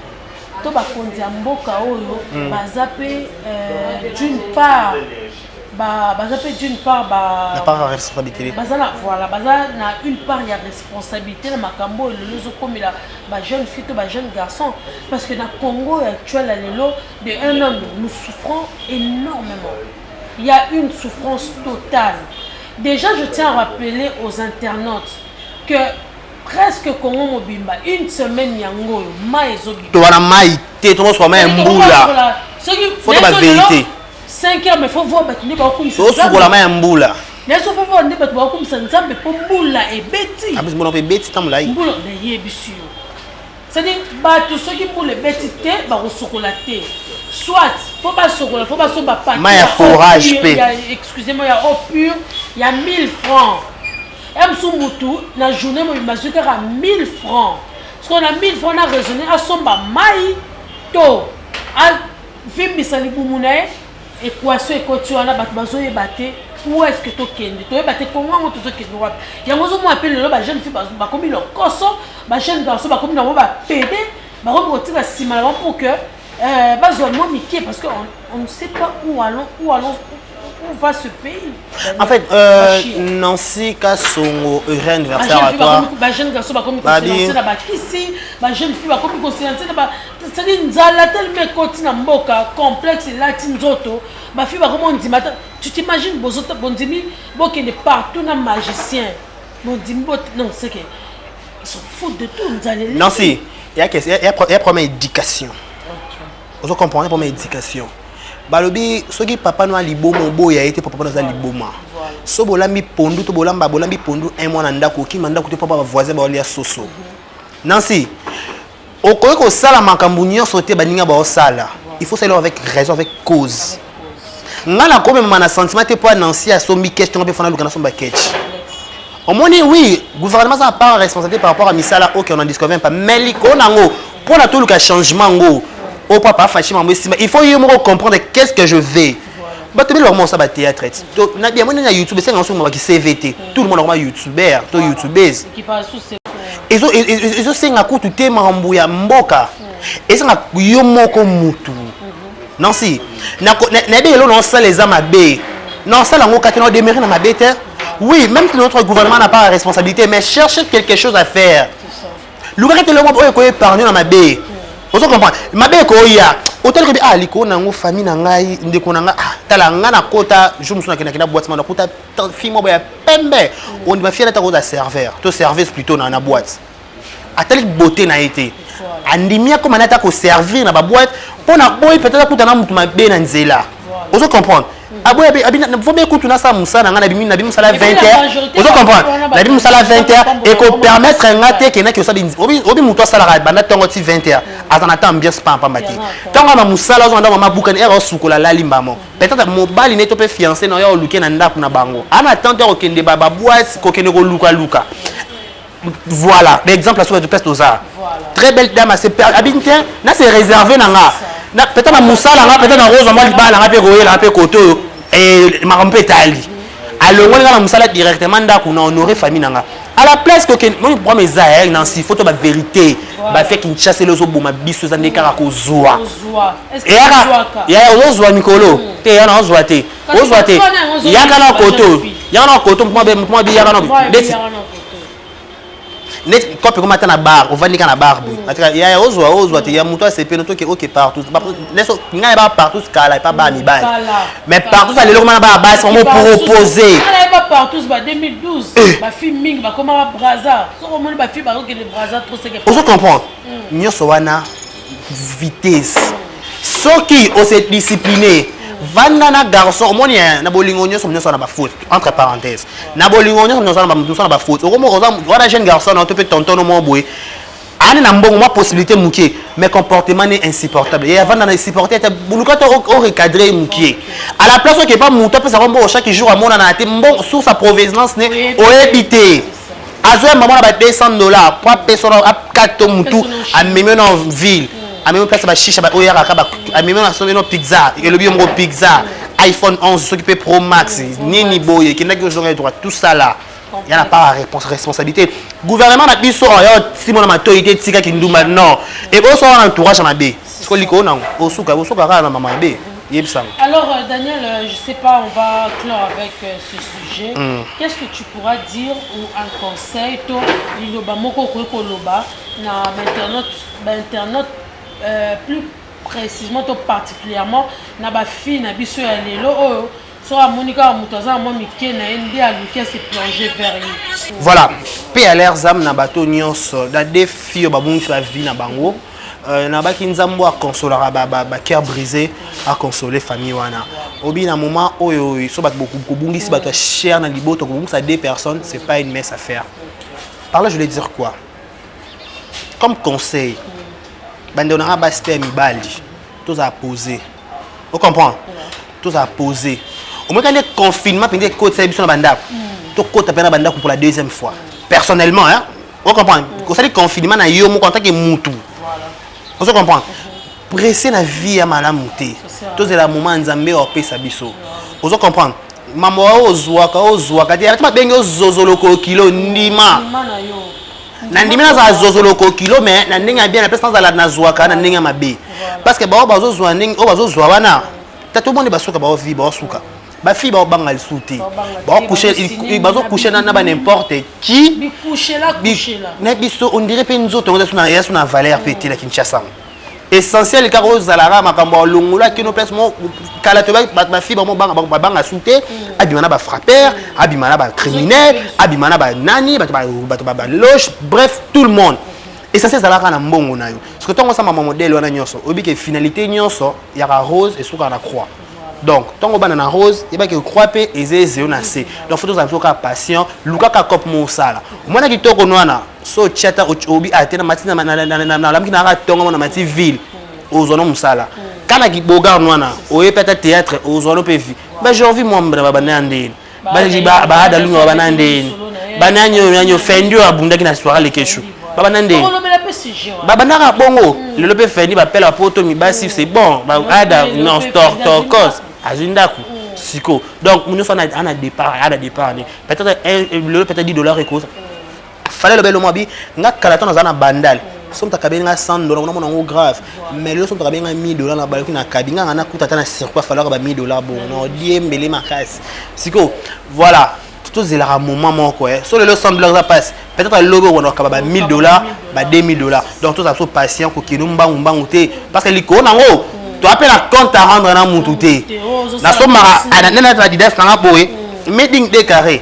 tu vas conduire Mboka d'une part,
la part de responsabilité.
Voilà, une part il y a responsabilité dans Makambo et le comme il a jeune fille ou jeune garçon parce que dans le Congo actuel de un homme nous souffrons énormément. Il y a une souffrance totale. Déjà, je tiens à rappeler aux internautes que presque Congo Mobimba, une semaine yango maïzobi.
Tu vas maïté, tu vas se mettre un boula. Faut la vérité.
5 heures, mais faut voir que tu n'es pas comme ça.
Tu vas la main un boula.
Mais il faut voir que tu n'es pas comme ça. Tu n'es pas boula et bêti.
Ah mais on peut bêti comme là.
Boula de yébissio. c'est-à-dire bato soki pour les bêtes te ba sokola te soit faut pas sokola faut pas so ba pas
mais forage pe
excusez-moi il y a eau pure il y a 1000 francs M Sumutu la journée moi imagine à 1000 francs parce qu'on a 1000 francs on a raisonné à somba mai to a vimbisa libumuna équation équation na bato bazo yebate où est-ce que tu kende to yebate comment on to kende wapi yango zo mo appelle le ba jeune fille ba komi lo koso ba jeune garçon ba komi na ba pédé ba ko tika sima la pour que ba zo mo miké parce que on ne sait pas où où va ce pays.
En fait, Nancy Kassongo, Irène Versaire à toi.
Ba jeune garçon ba komi conscience na ba kisi ba jeune fille ba komi conscience na ba c'est-à-dire nzala tellement continue mboka complexe latin zoto ba fille ba comment dit tu t'imagines bozota bondimi bokende partout na magicien bondimi non c'est que ils sont fous de tout nzala.
Non si il y a première éducation. OK. Vous comprenez première éducation. Balobi soki papa no alibomo boya été papa no za liboma. So bolambi pondu to bolambi pondu un mois na ndako ki manda ko te papa voisin ba olia soso. Nancy okoki kosala makambo nyonso te baninga baosala il faut savoir avec raison avec cause nga na comme mana sentiment te pour Nancy asombi question pe fana lukana somba ketch au moins oui gouvernement ça part responsabilité par rapport à misala OK on en disconvient pas mais liko nango pour la tout le changement ngo au papa fachi mambo il faut y comprendre qu'est-ce que je vais bah tu veux leur ça ba théâtre na bien moi na YouTube c'est en sous qui CVT tout le monde est youtubeur to youtubeuse
qui parle sous
ezo senga kutu te mambo ya mboka esenga yo moko mutu Nancy na be lo non ça les amabe non ça la ngo katena démarrer na mabete oui même si notre gouvernement n'a pas la responsabilité mais cherche quelque chose à faire l'ouverture le mo ko épargner na mabe vous comprenez mabe ko ya hôtel que ah liko na ngo famille na ngai ndeko na nga tala nga na kota je me souviens que na boîte na kota fille mo ya pembe on m'a fait ta ko da serveur to service plutôt na boîte a telle beauté na été andimia comme na ta ko servir na ba boîte pour na boy peut-être kuta na mutu mabe na nzela vous comprenez aboy abina faut bien kutu na sa musa na nga na bimi na bimi sala 20h vous comprenez na bimi sala 20h et ko permettre ngate que na que ça obi mutu sala ra banda tongo ti 20h azana ta ambiance pa mati tongo na musala zo ndama mabuka ni ero sukola la limbamo peut-être mobile ne to pe fiancé na yo luke na ndaku na bango ana tante ko kende ba boîte ko kende ko luka voilà l'exemple la soirée de place aux arts très belle dame c'est habitien na c'est réservé na nga na peut-être na musala nga peut-être na rose moi libala nga pe royer la pe koto et marampe tali alors on na musala directement ndaku na honorer famille na nga à la place que moi pour mes aïe Nancy photo ba vérité ba fait qu'il chasse les oboma biso za nekara ko zoa et ya ozwa mikolo te ya na ozwa te ya kana koto moi bi ya kana net copie comme atana bar on va nika na bar il y a ozwa te ya muto c'est peno to que OK partout laisse nga ba partout scala pas ba mi ba mais partout ça les lokoma ba ba c'est pour opposer
pas partout ba 2012 ba fille ming ba comment braza so on ba fille ba que le braza trop c'est que
on comprend nyoso wana vitesse soki on s'est discipliné vanda na garçon au moni na bolingo nyoso nyoso na ba faute entre parenthèses na bolingo nyoso nyoso na ba faute okomo wana jeune garçon na to peut tonton mo boy ani na mbongo ma possibilité mukie mais comportement est insupportable et avant na supporter ta buluka to au recadrer mukie à la place que pas muto peut ça rombo chaque jour à mona na te mbongo sous sa provenance ne o habité azoe maman na ba $200 pour personne à 4 mutu à même dans ville à même place ba chicha ba oyara ka ba à même na so no pizza et le biomro pizza iPhone 11 ce qui peut Pro Max nini boye qui n'a que j'aurais droit tout ça là il y a pas responsabilité gouvernement na biso yo simona matorité tika kinduma non et aussi on entourage na be ce liko na osuka ka na mama be yebsang.
Alors Daniel, je sais pas, on va clore avec ce sujet. Qu'est-ce que tu pourras dire ou un conseil to liloba moko ko loba na internet plus précisément to particulièrement na ba fille na biso ya lelo so Monica Mutoza moi mike na ndi a lukia se plonger vers lui.
Voilà, pe a l'air zam na bato nyonso da défi ba bungi la vie na bango. Na ba kinzambo a consoler ba cœur brisé a consoler famille wana. Obi na moment oyo so bat beaucoup ko bungi si bato cher na liboto ko bungi ça deux personnes, c'est pas une messe à faire. Par là je voulais dire quoi? comme conseil bande on a bas sperme baldi tous à poser vous comprenez tous à poser au moins quand il y a confinement puis il y a côté service na banda to côté pena banda pour la deuxième fois personnellement hein vous comprenez quand ça dit confinement na yo mo en tant que mutu vous comprenez presser la vie à malamu te tous la moment nzambe o pesa biso vous comprenez maman ozwaka te atima benge ozozoloko kilo ndima na ndima na zozoloko kilo mais na ndenge bien na pesa za la nazwaka na ndenge mabe parce que ba bazozwa ndenge o bazozwa wana tato monde basuka ba vi ba suka ba fi ba banga lisuti ba coucher bazo coucher na ba n'importe qui
bi coucher là
na biso on dirait pe nzoto on est sur na valeur petit la Kinshasa essentiel car aux alara makambo longola kino place mo kala to ba fi ba mo banga souté abimana ba frappeur abimana ba criminel abimana ba nani ba loge bref tout le monde essentiel alara na mbongo na yo parce que tongo sama modèle wana nyonso obike finalité nyonso ya ka rose et suka na croix donc tongo bana na rose et ba ke croix pe ezeze na c donc faut tous ka patient luka ka cop mo sala mona kitoko nwana so chata obi atena matina na lamki na ka tongo na mati ville ozono musala kana kiboga nwana oye peta théâtre ozono pe vi ba j'ai envie moi ba nandeni ba ji ba hada lunga ba nandeni ba nanyo fendio abunda kina soirée le keshu ba nandeni ba naka bongo le lope fendi ba pela poto mi basi c'est bon ba hada non torcos azindaku siko donc nous sommes à départ peut-être $10 et cause fallait le bel mobi nga kalato na zana bandal somme ta kabenga $100 on a grave mais le somme ta kabenga $1000 na balaki na kabinga na kutata na circuit falloir ba $1000 bon non diembele makasi siko voilà tout c'est la moment moko so le $100 ça passe peut-être lobo on a ba $1000 ba $2000 donc tout ça so patient ko kinumba mbangu te parce que liko nango tu appelles la compte à rendre na mututé na somme na na Adidas na boé meeting des carrés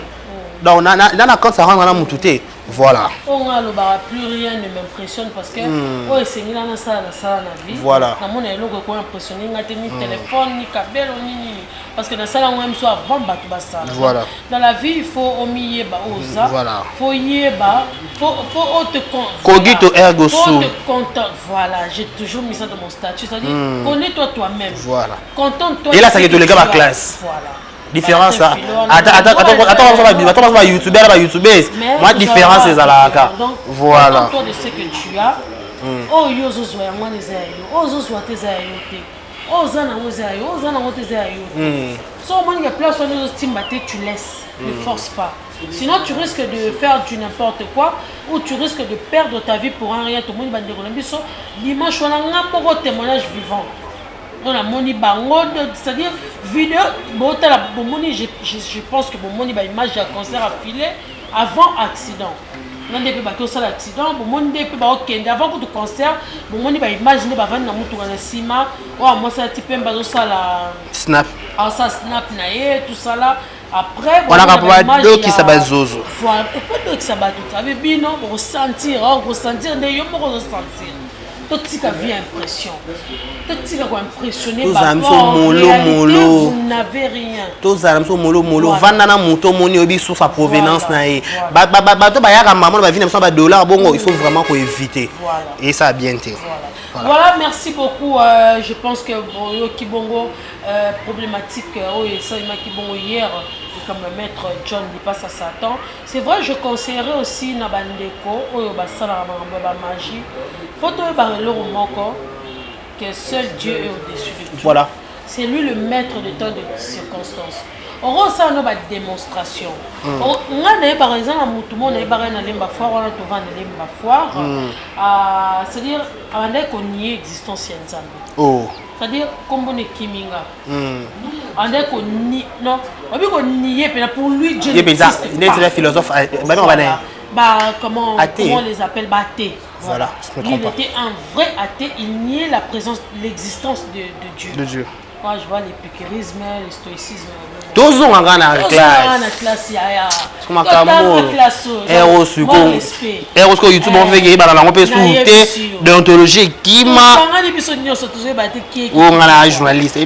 donc na compte à rendre na mututé voilà
on a le bar plus rien ne m'impressionne parce que oh c'est là na ça na vie
voilà
na mon logo ko impressionné ngate ni téléphone ni kabelo ni parce que dans ça on aime soit avant batu basa
voilà
dans la vie il faut omiye ba oza
voilà
faut yeba faut te
cogito ergo sum
content voilà j'ai toujours mis ça dans mon statut c'est-à-dire connais-toi toi-même
voilà
contente-toi
et là ça que tu le gars ma classe
voilà
différence ça attends va youtubeur ba youtubeuse moi différence c'est la voilà
toi de ce que tu as oh yo zo zo ya mwana zayo oh zo zo te zayo te oh zana wo zayo oh zana wo te zayo so on y a place on est timba te tu laisses ne force pas sinon tu risques de faire du n'importe quoi ou tu risques de perdre ta vie pour un rien tout le monde va dire biso dimanche on a un poko témoignage vivant on a moni bango c'est-à-dire vidéo je pense que mon moni ba image de concert à filer avant accident non depuis ba ko ça l'accident bon moni depuis ba okende avant que tu concert bon moni ba image ne ba vendre na mutu na sima oh moi ça type mbazo ça la
snap
ah ça snap na et tout ça là après
on a pas de qui ça ba zozo
voilà pas de qui ça ba tout avec bino ressentir de yo mo ressentir toute la vie impression toute la impressionné
tous amis sont molo
vous n'avez rien
tous amis sont molo vanda na moto moni obi sur sa provenance na e ba to ba ya ka maman ba vina ba $1 bongo il faut vraiment qu'on éviter et ça bien été
voilà merci beaucoup je pense que Kibongo problématique et ça il m'a Kibongo hier comme le maître John dit pas ça Satan c'est vrai je conseillerais aussi na bandeko oyo basala ba magie photo ba le moko que seul Dieu est au-dessus de tout
voilà
c'est lui le maître de temps de circonstances on ça no ba démonstration on a par exemple tout le monde est barré na lemba foire on a to vendre lemba foire c'est-à-dire avant qu'on nie existence nzambe
oh
c'est-à-dire comme on est kiminga on est qu'on nie non on veut qu'on nie pour lui Dieu n'existe
il est philosophe
comment on les appelle athée
voilà
il était un vrai athée il niait la présence l'existence de Dieu moi je vois l'épicurisme le stoïcisme
tous ont en classe
comment
héros suko héros ko YouTube on fait ba la on peut souter déontologie kima on a journaliste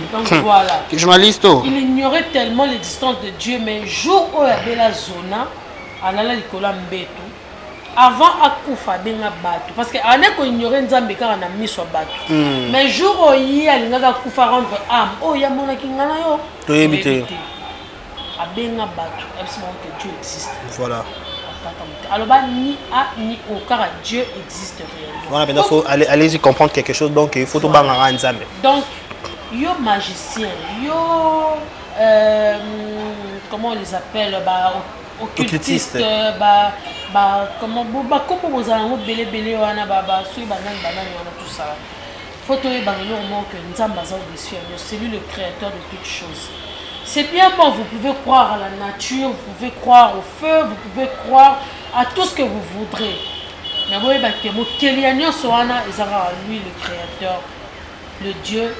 voilà
journaliste
il ignorait tellement l'existence de Dieu mais jour où il y avait la zona alala likola mbeto avant akufa benga bato parce que ane ko ignorer nzambe kaka na miso bato mais jour oyi alingaka kufa rendre âme oh ya mona kingana yo
to éviter
abenga bato absolument que Dieu existe
voilà
alors bah ni a ni au car Dieu existe réellement
voilà maintenant faut allez-y comprendre quelque chose donc il faut tout bangara nzambe
donc yo magicien yo comment on les appelle bah occultiste comment comme vous allez belé wana suivre banane tout ça faut te normalement que nzamba za au-dessus c'est lui le créateur de toutes choses. C'est bien bon, vous pouvez croire à la nature, vous pouvez croire au feu, vous pouvez croire à tout ce que vous voudrez. Mais vous voyez que Kelianyo Soana Ezara, lui le créateur, le Dieu,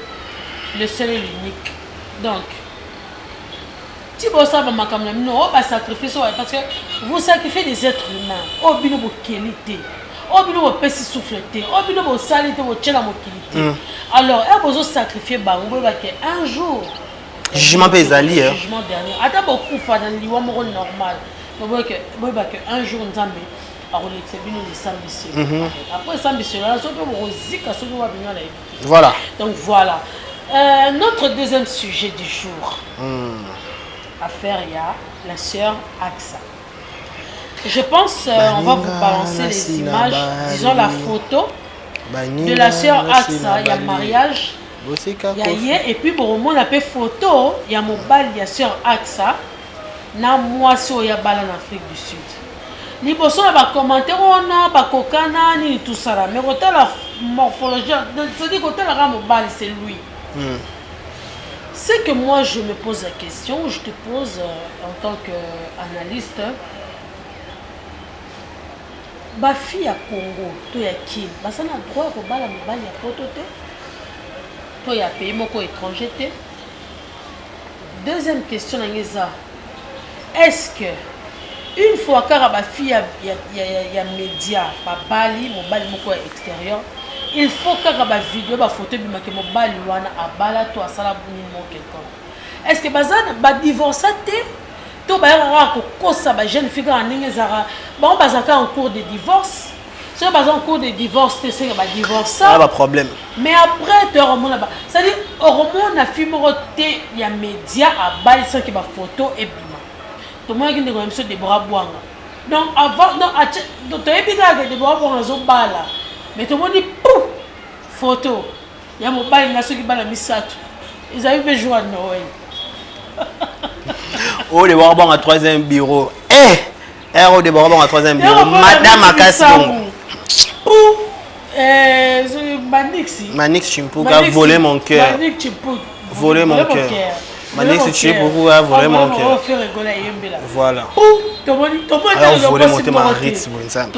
le seul et l'unique. Donc, si vous savez non, on sacrifier parce que vous sacrifiez des êtres humains. Oh bino bo qualité, oh bino bo pesi souffleté, oh bino bo salité, bo tchela mo qualité. Alors, vous sacrifier ba, vous voyez que un jour
jugement paysanni hein
jugement dernier ata beaucoup fa dans liwa moko normal donc boyeba que un jour nzambe akolekisa bino lisambisi après sambisi là soki bokozika soki wabino na éviter
voilà
donc voilà notre deuxième sujet du jour affaire ya la sœur Axa. Je pense on va vous balancer les images disons la photo de la sœur Axa, il y a mariage. Et puis pour moi on a fait photo il y a mobile il y a sœur Axa na moi so ya bala en Afrique du Sud ni bosso ba commentaire on a ba kokana ni tout ça là mais quand la morphologie c'est dit quand la mobile c'est lui c'est que moi je me pose la question je te pose en tant qu'analyste ba fille à Congo to ya ki ba ça na droit ko bala mobile ya photo te il y a pays étranger. Deuxième question, est-ce que une fois que la fille y a média, Bali, mon bali extérieur, il faut que la vidéo, la photo, que mon bali a bala toi ça la quelqu'un. Est-ce que va divorcer to ba ko jeune fille en cours de divorce. Si on est en cours de divorce, c'est un divorce.
Pas de problème.
Mais après, tu as là-bas. C'est-à-dire, au moment où on a filmé, il y a des médias à bas, qui sont photo et bima. Tout le monde qui est comme ça, Déborah Bouanga. Donc, avant, tu as évidemment que Déborah Bouanga est là. Mais tout le monde dit, pouf, photo. Il y a mon bail, il y a ceux qui ont la misato. Ils avaient fait jouer à Noël.
Oh, Déborah Bouanga, troisième bureau. Eh, Déborah Bouanga, troisième bureau. Madame Akassi. Manix Chimpou a volé mon cœur. Volé mon cœur. Manix Chimpou a volé mon cœur. Voilà. Alors volé mon mari.
C'est-à-dire,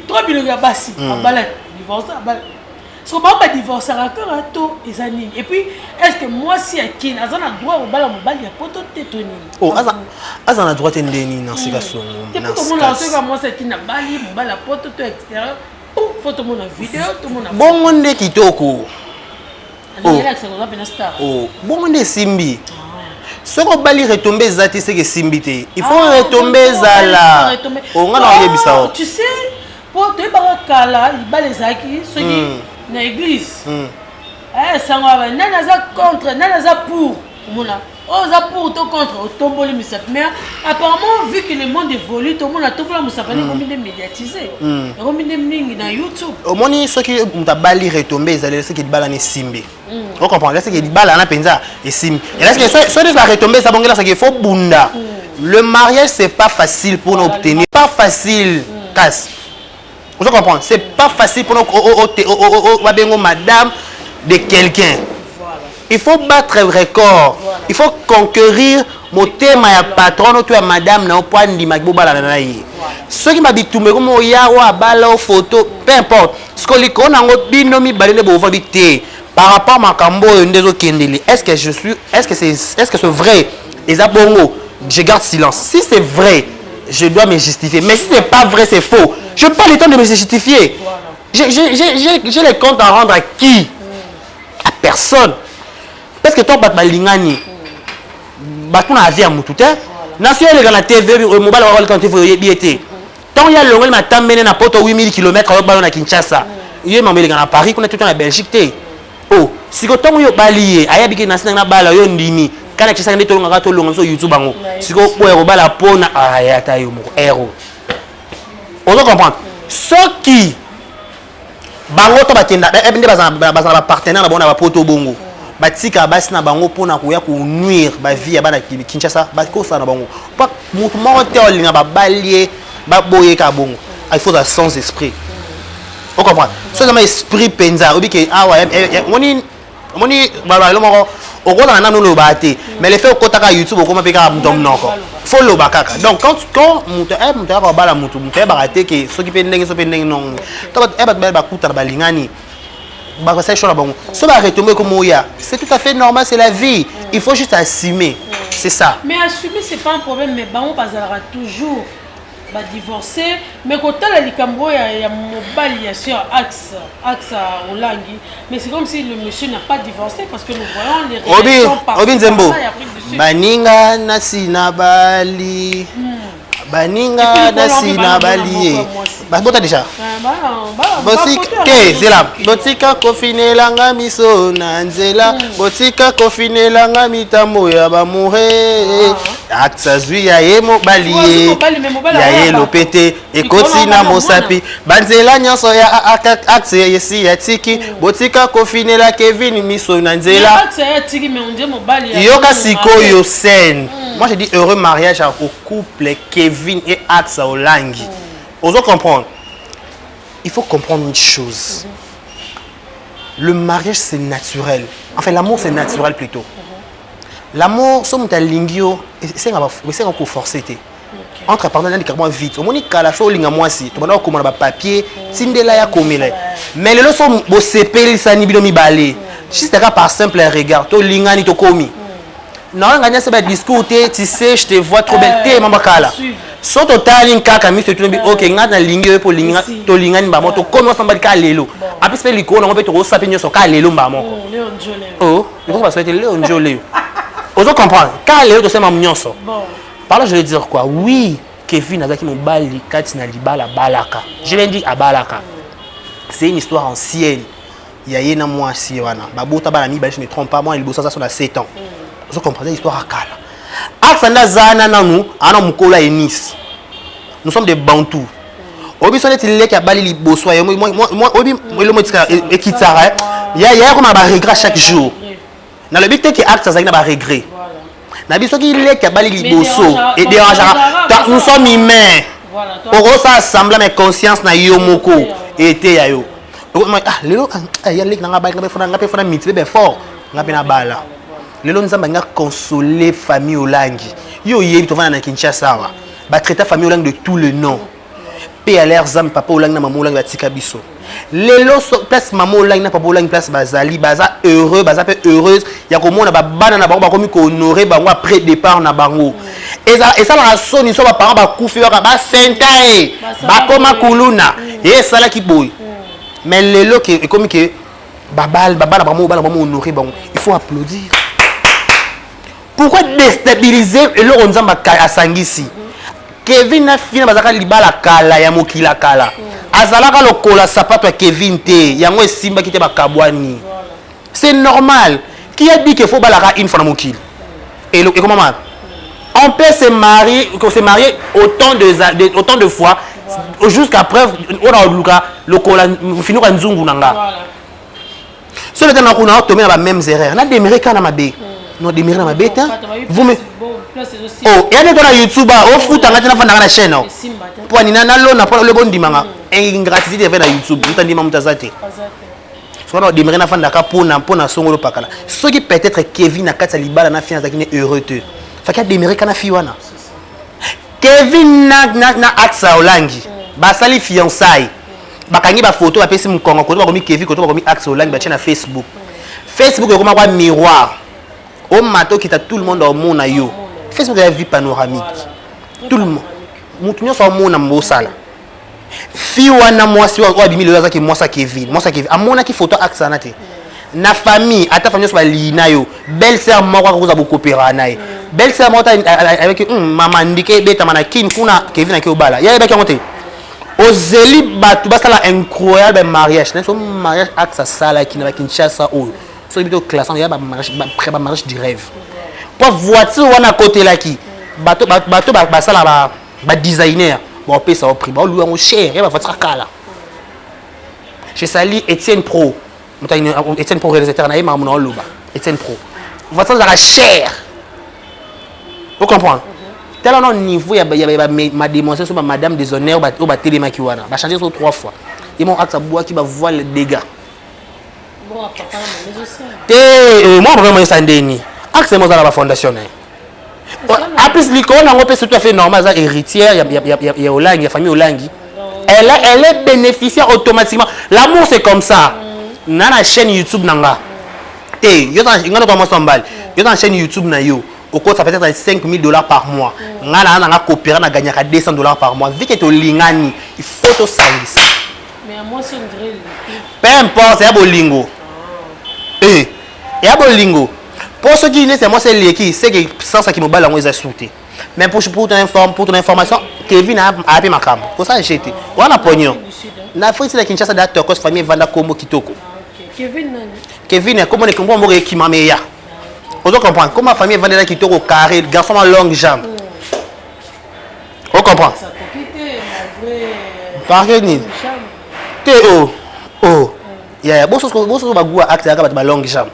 3 000 gars, si on va divorcer encore, et puis, est-ce que moi, si il y a un droit au bal, il y a pas de tétoni.
Oh, as un droit de déni dans ces cas.
Tout le monde a ce que moi, c'est qu'il y a bali, la photo extérieure, faut tout le monde a vidéo, tout le monde a.
Bon, on est qui toko.
Oh,
bon, on est simbi. Ce qu'on bali retomber zati, c'est que simbi. Il faut retomber zala. On a eu ça.
Tu sais, pour te barakala, il bat les acquis, ceux qui. Dans l'église, ça va nana contre, nana pour, mona. Oh, ça pour, tout contre, au tombeau le misap. Mais apparemment, vu que le monde évolue, tout le monde a tout fait la musapani comme il est médiatisé. Comme il est mning dans YouTube.
Au moins, ceux qui ont bali retombé, ils allaient ceux qui balent en simbi. On comprend, là, c'est qui balent en penza et simbi. Et là, ceux qui ont retombé, ça bon là, c'est qu'il faut bunda. Le mariage, c'est pas facile pour nous obtenir, pas facile, casse. Vous comprenez? C'est pas facile pour nous, madame de quelqu'un. Il faut battre le record. Il faut conquérir mon thème à patron, ou à madame, non, point de magboba la naïe. Ceux qui m'habitent tout, mais comme il y a ou à bala ou photo, peu importe. Ce qu'on a un binomi balé pour vous habiter. Par rapport à ma cambo et est-ce que c'est vrai? Et ça bongo, je garde silence. Si c'est vrai, je dois me justifier. Mais si ce n'est pas vrai, c'est faux. Je n'ai pas le temps de me justifier. J'ai les comptes à rendre à qui? À personne. Parce que toi, tu as lingani. Tu as vie à tout. National, la TV, le mobile, quand tu veux y être. tant il y a l'ongol ma tambene na poto 8000 km au ballon à Kinshasa il m'a mis à Paris qu'on est tout en Belgique té oh si ko tant yo balié aya biki na sina bala yo ndimi kana chisa ngé to ngaka to longa so YouTube bango si ko ko bala pona aya ta yo mo ero on doit comprendre ce qui bango to bakenda nde bazana partenaire na bona ba poto bongo batika basi na bango pona ko ya ko nuire ba vie ya bana Kinshasa ba ko sa na bango pas mutu mo te olinga ba balié ba boye ka bongo il faut ça sans esprit on comprend so ça esprit penza obi ke ah ouais moni ba lo moko o ko na nanu lo ba te mais le fait ko taka YouTube ko ma pe ka mtom noko follow ba kaka donc quand mutu ka ba la mutu ba raté ke so ki pe ndenge so pe ndenge non to ba kuta ba lingani ba ça chose bon so ba retomber comme oya c'est tout à fait normal c'est la vie il faut juste assumer c'est ça
mais assumer c'est pas un problème mais bango bazalaka toujours ba divorcer mais quand la likambo ya mobali ya sur axe Olangi mais c'est comme si le monsieur n'a pas divorcé parce que nous voyons les réactions par
Obi Nzembo baninga nasi na bali baninga nasi na bali ba bota déjà botika ke zela botika kofinela nga miso na nzela botika kofinela nga mitambo ya bamoure aksa zwi ya ye mobali ya ye lopete ekoti na mosapi banzela nyonso ya akse yesi ya tiki botika kofinela Kevin miso na nzela yoka sikoyo scène moi je dis heureux mariage au couple Kevin et Axa Olangi on doit comprendre il faut comprendre une chose le mariage c'est naturel enfin l'amour c'est naturel plutôt l'amour somme ta lingio c'est un coup forcé entre parenthèses carrément vite au moni kala so linga mwasi to bana ko ba papier tindela ya komela mais le leçon bo sepeli sani bino mibale juste par simple regard to linga ni to komi non nganya se ba discours tu sais je te vois trop belle te mama kala so total in kaka mi se tu bi OK ngata lingi po linga to linga ni ba moto komi samba ka lelo apis pe liko na pe to sape nyoso ka lelo mba moko oh il faut pas souhaiter Léon Jolé ozo comprendre ka lelo to sema mnyonso par là je veux dire quoi oui Kevin azaki mobali kati na libala balaka je l'ai dit à balaka c'est une histoire ancienne il y a yena mwasi wana babota bana mi ba je ne trompe pas moi il bossa ça sur 7 ans vous comprenez l'histoire à Kala. Aksanda Zana Nanou, Anna Mukola et Nice. Nous sommes des Bantous. Obi sonne il est qui a bali li bosso. Moi Obi le mot et qui t'arrête. Il y a comme un regret chaque jour. Dans le but que Aksa Zana ba regret. Nabi so qui il est qui a bali li bosso et dérangera. Nous sommes humains. Oro ça semble mais conscience na yomoko était ya yo. Ah lelo ya lek na ba nga fona miti be fort. Nga pe na bala. Lelo nzamba nga consoler famille Olangi yo yebi to vana na Kinshasa wa ba traiter famille Olangi de tous les noms pe aller zam papa Olangi na maman Olangi batika biso lelo so place maman Olangi na papa Olangi place bazali baza heureux baza pe heureuse ya komona ba bana na bango ba komi ko honorer bango après départ na bango et ça la soni so ba parents ba kufi ba sentae ba koma kuluna et ça la ki boy mais lelo que comme que baba na bango honorer bango il faut applaudir. Pourquoi déstabiliser le Ronzamba à Sangisi? Kevin n'a fini bazaka libala kala ya mokila kala. Azalaka lokola sapato à Kevin te yango simba ki te bakabwani. C'est normal. Qui a dit qu'il faut balaka une fois na mokili? Et comment mal? On peut se marier autant de fois jusqu'à preuve on a luka lokola fini ka nzungu nanga. Ce le temps on a tombé dans la même erreur. Na déméré kana mabe. Non de mire na mabeta vous me oh et dans YouTube au foot ngati na fanda na chaîne pour ni na lo na le bon dimanga ingratitude fait na YouTube ntandi mamutazate so na de mire na fanda ka pona songolo pakala ce qui peut-être Kevin na kata libala na fianza qui est heureux te fa ka de mire kana fiwana Kevin na Axa Olangi ba sali fiançailles bakangi ba photo ba pesi mukongo ko ba komi Kevin ko ba komi Axa Olangi ba na Facebook ko ma kwa miroir. Au mato qui t'a tout le monde au monde à yo. Facebook a une vie panoramique. Tout le monde. Moutounio soit au monde à Mosala. Fiwana moi si on a 10 000 qui moi ça Kevin. À mon qui photo Axa nate. Na famille, à ta famille soit lina yo. Belle sœur moi quoi vous a beaucoup coopérer nae. Belle sœur moi avec maman ndike beta mana kin kuna Kevin a ki obala. Ya ba ki monter. ozeli bato basala incroyable mariage na so mariage axe sala qui na Kinshasa o so bito classant ya ba mariage du rêve pour voiture wana côté là qui bato basala ba designer bon pesa au prix ba louer en cher ya ba voiture kala chez Sali Etienne Pro Etienne Pro réalisateur na yema mon loba Etienne Pro voiture la cher vous comprenez tellement niveau il y a ma démonstration sur madame des honneurs au bateli makiwana va changer sur 3 fois ils m'ont axe bois qui va voir les dégâts
bon papa mais
moi vraiment ça ndeni axe moi dans la fondation en plus l'icône on peut tout à fait normal ça héritière il y a Olangi la famille Olangi elle est bénéficiaire automatiquement l'amour c'est comme ça na la chaîne YouTube nanga yo dans ngana moi sambal yo dans chaîne YouTube na yo au cours ça peut être $5,000 par mois ngana na coopérer na gagner $200 par mois vu que to lingani il faut to sangisa
mais à moi c'est une grille
peu importe ya bolingo ya bolingo pour ceux qui ne c'est moi c'est l'équipe c'est que sans ça qui me balle on les a sauté mais pour ton information Kevin a appelé ma cam pour ça j'étais on a pognon na faut c'est la Kinshasa d'acteur cause famille Vanda Kombo Kitoko Kevin comment on est comment on qui m'a meilleur vous comprenez comment la famille Vandela qui tourne au carré, le garçon a longue jambe. Vous comprenez? Par que ni? Oh. Il y a beaucoup de choses qui sont actes avec ma longue jambe.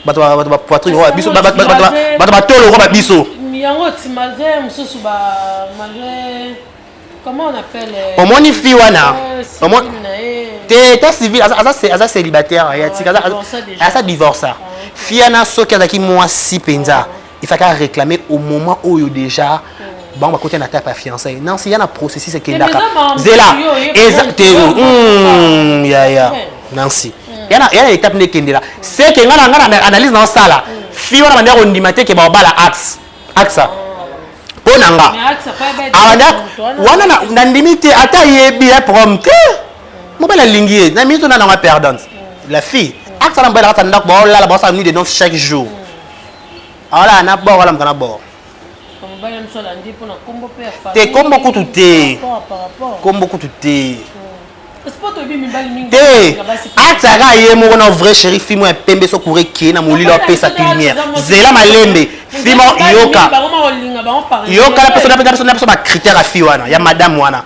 Batwa poitrine roi biso batwa tolo roi biso.
Yango ti malgré mususu ba malgré comment on appelle
au moins fi wana. Au moins t'es civil asa célibataire ya tika asa divorce. Fiana soki azaki moi si penza il faut réclamer au moment où il déjà bon va côté na tape fiancé non si y a un processus c'est qu'il d'accord zela exactement ya merci y a étape ne kendela c'est que ngana analyse dans ça là fi wana banda ko ndimate ke ba bala axa ponanga wana na ndimite ata yebi ya prompte mobile lingier na mito na nga perdante la fille axe na mbala tanda ko ba la ba sa nuit de danse chaque jour ala na bo wala mkana bo te kombo kutu te kombo kutu te te ataka ye moko na vrai chéri fimo ya pembe so courir ki na molilo apesa lumière zela malembe fimo yoka la personne ba critère a fi wana ya madame wana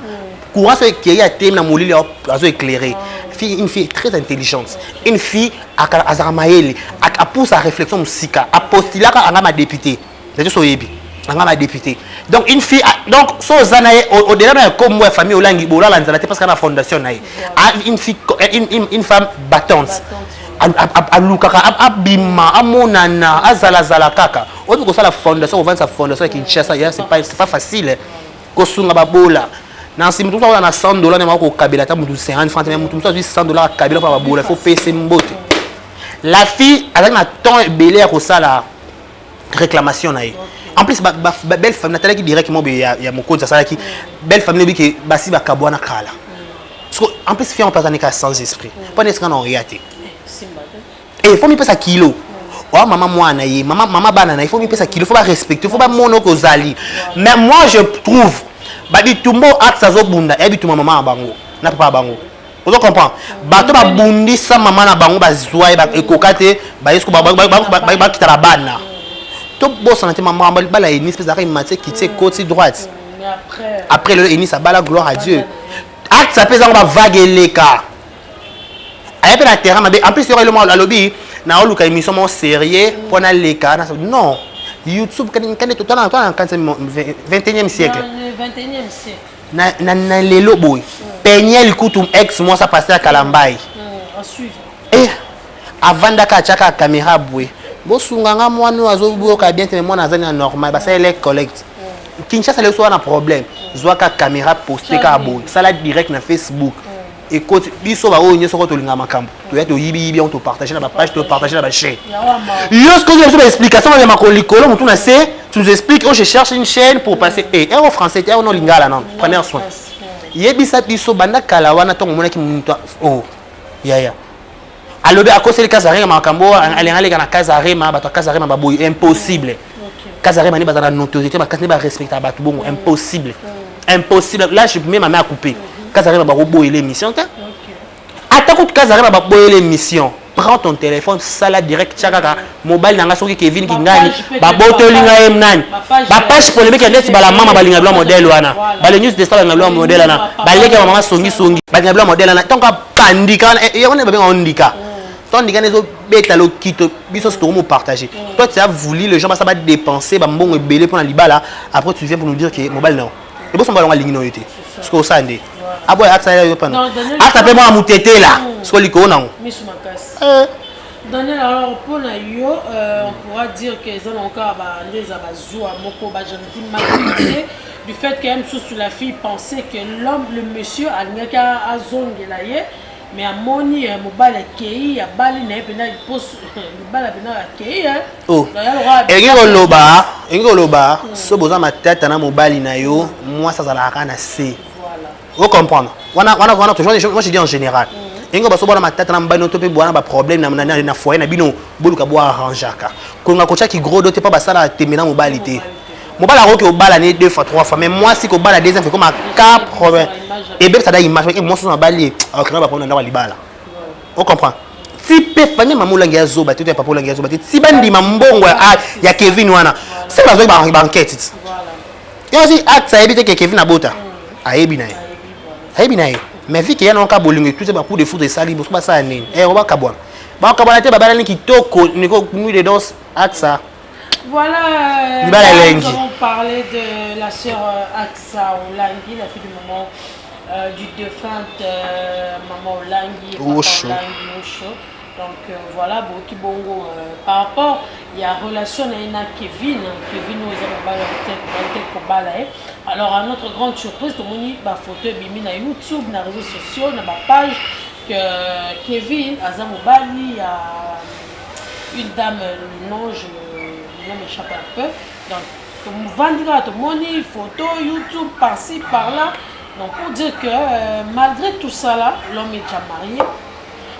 courant so ki ya tem na molilo azo éclairer une fille très intelligente une fille azara maele a pousse à réflexion musika a postuler ka ma député c'est so yebi ma député donc une fille donc so zanaye au delà de comme moi famille Olangi bola la nzala parce que la fondation naye une fille une femme battante a lukaka abima amonana azala kaka on peut ça la fondation on vend sa fondation qui Kinshasa c'est pas facile ko sunga babola na si mutu na $100 na mako kabila ta mutu 50 francs même mutu $100 kabila pa babola faut payer mbote la fille avec un temps belé ko sala réclamation naye en plus belle femme Nathalie qui directement il y a mon code ça qui belle femme lui qui basi ba kabwana kala parce que en plus fille on peut t'en sans esprit pas n'est-ce qu'on réalité et il faut me passer kilo oh maman moi na yi maman banana il faut me passer kilo faut pas respecter faut pas mono ko zali mais moi je trouve ba di tumbo aksa zo bunda et bituma maman bango na papa bango vous comprenez bato ba bundi sa maman na bango ba zwa ba ekokate ba yesko ba kitala bana tout boss en maman bala une espèce d'arrêt maté qui tient côté droite après le ini ça bala gloire à Dieu acte ça pèse va vague les cas avec la terrain en plus il y aura le mot la lobby na oluka émission mon sérieux pour na les cas non YouTube quand est totalement en 21e siècle
21e siècle
na lelo boy Peniel kutum ex moi ça passait à Kalambai
à suivre
et avant d'aka chaka caméra boy bosunganga mwana azobuka bien te mwana azani normal ba ça elle collecte Kinshasa le soir un problème zwaka caméra poster ka bon ça la direct na Facebook et côté biso ba onye soko to linga makambo to ya to yibi on to partager na ba page to partager na ba chaîne yo ce que je vous explication de ma colicolo mutu na c'est tu nous expliques oh je cherche une chaîne pour passer et en français et en lingala non prenez soin yebisa biso banda kala wana to mona ki mutu oh ya alobi akose le kazare makambo alengale kana kazare ma bato kazare ma baboy impossible kazare mani bazana notoriété ba kasne ba respecter bato bongo impossible là je mets ma main à couper Kazaré va boyer l'émission. Attaque Kazaré va boyer l'émission. Prends ton téléphone, ça là direct, chakaka, mobile nanga soki Kevin qui gagne, ba botelinga emnan, ba page polémique net ba la mama balinga blanc modèle wana, ba les news de ça blanc modèle wana, ba leke mama songi balinga blanc modèle wana, tant ka pandika, et on est pas bien ondika. Tant ndika nezo beta lo kito, biso sto mo partager. Toi tu as voulu les gens ça va dépenser, ba mbongo belé pour la libala, après tu viens pour nous dire que mobile non. Et bon ça va ligne no été. Ce que ça ndé. Ah boy aksa yo pas. Ah ça peut moi mutete là. Ce que liko na.
Daniel, alors pour on pourra dire que les ont encore du fait qu'elle sous la fille pensait que l'homme, le monsieur, a zongé mais à moni mobile accueilli, à bali n'a pas eu poste le bal a bien accueilli.
Oh. Engoloba, ce besoin ma tête na mobile na yo, moi ça la kana c'est. Voilà. Vous comprendre. Voilà toujours moi je dis en général. Ingo baso bana matata na mbano to pe bwana ba problème na foyer na bino boluka bo arrangeaka ko nga kocha ki gros doté pas basala temena mobilité mobala roki au bala né 2 fois 3 fois mais moi si ko bala deuxième fois comme à 4 problème et ben ça da image et moi so na bali alors que na ba prendre na libala on comprend si pe famille mamulangi ya zoba tu pas polangi ya zoba si bandi mambongo ya Kevin wana c'est bazo ba enquête voilà yo si acte ça éviter que Kevin abota ayebi na mais vu qu'il y a un cas bolingue tout c'est pas pour des fous de sali parce que ça année on va kabouan ba kabouan te babala ni kitoko niko nuit de danse Aksa
voilà nous avons parlé de la sœur Aksa Olangi la fille du maman du défunte maman Olangi Olangi donc voilà beaucoup bongo par rapport il y a relation à Kevin nous avons alors à notre grande surprise tout le monde ba photo bimi na YouTube na réseaux sociaux na ba page que Kevin Azam Bali il y a une dame le nom m'échappe un peu donc tout vendra tout le monde photo YouTube par-ci par-là donc pour dire que malgré tout ça là l'homme est déjà marié.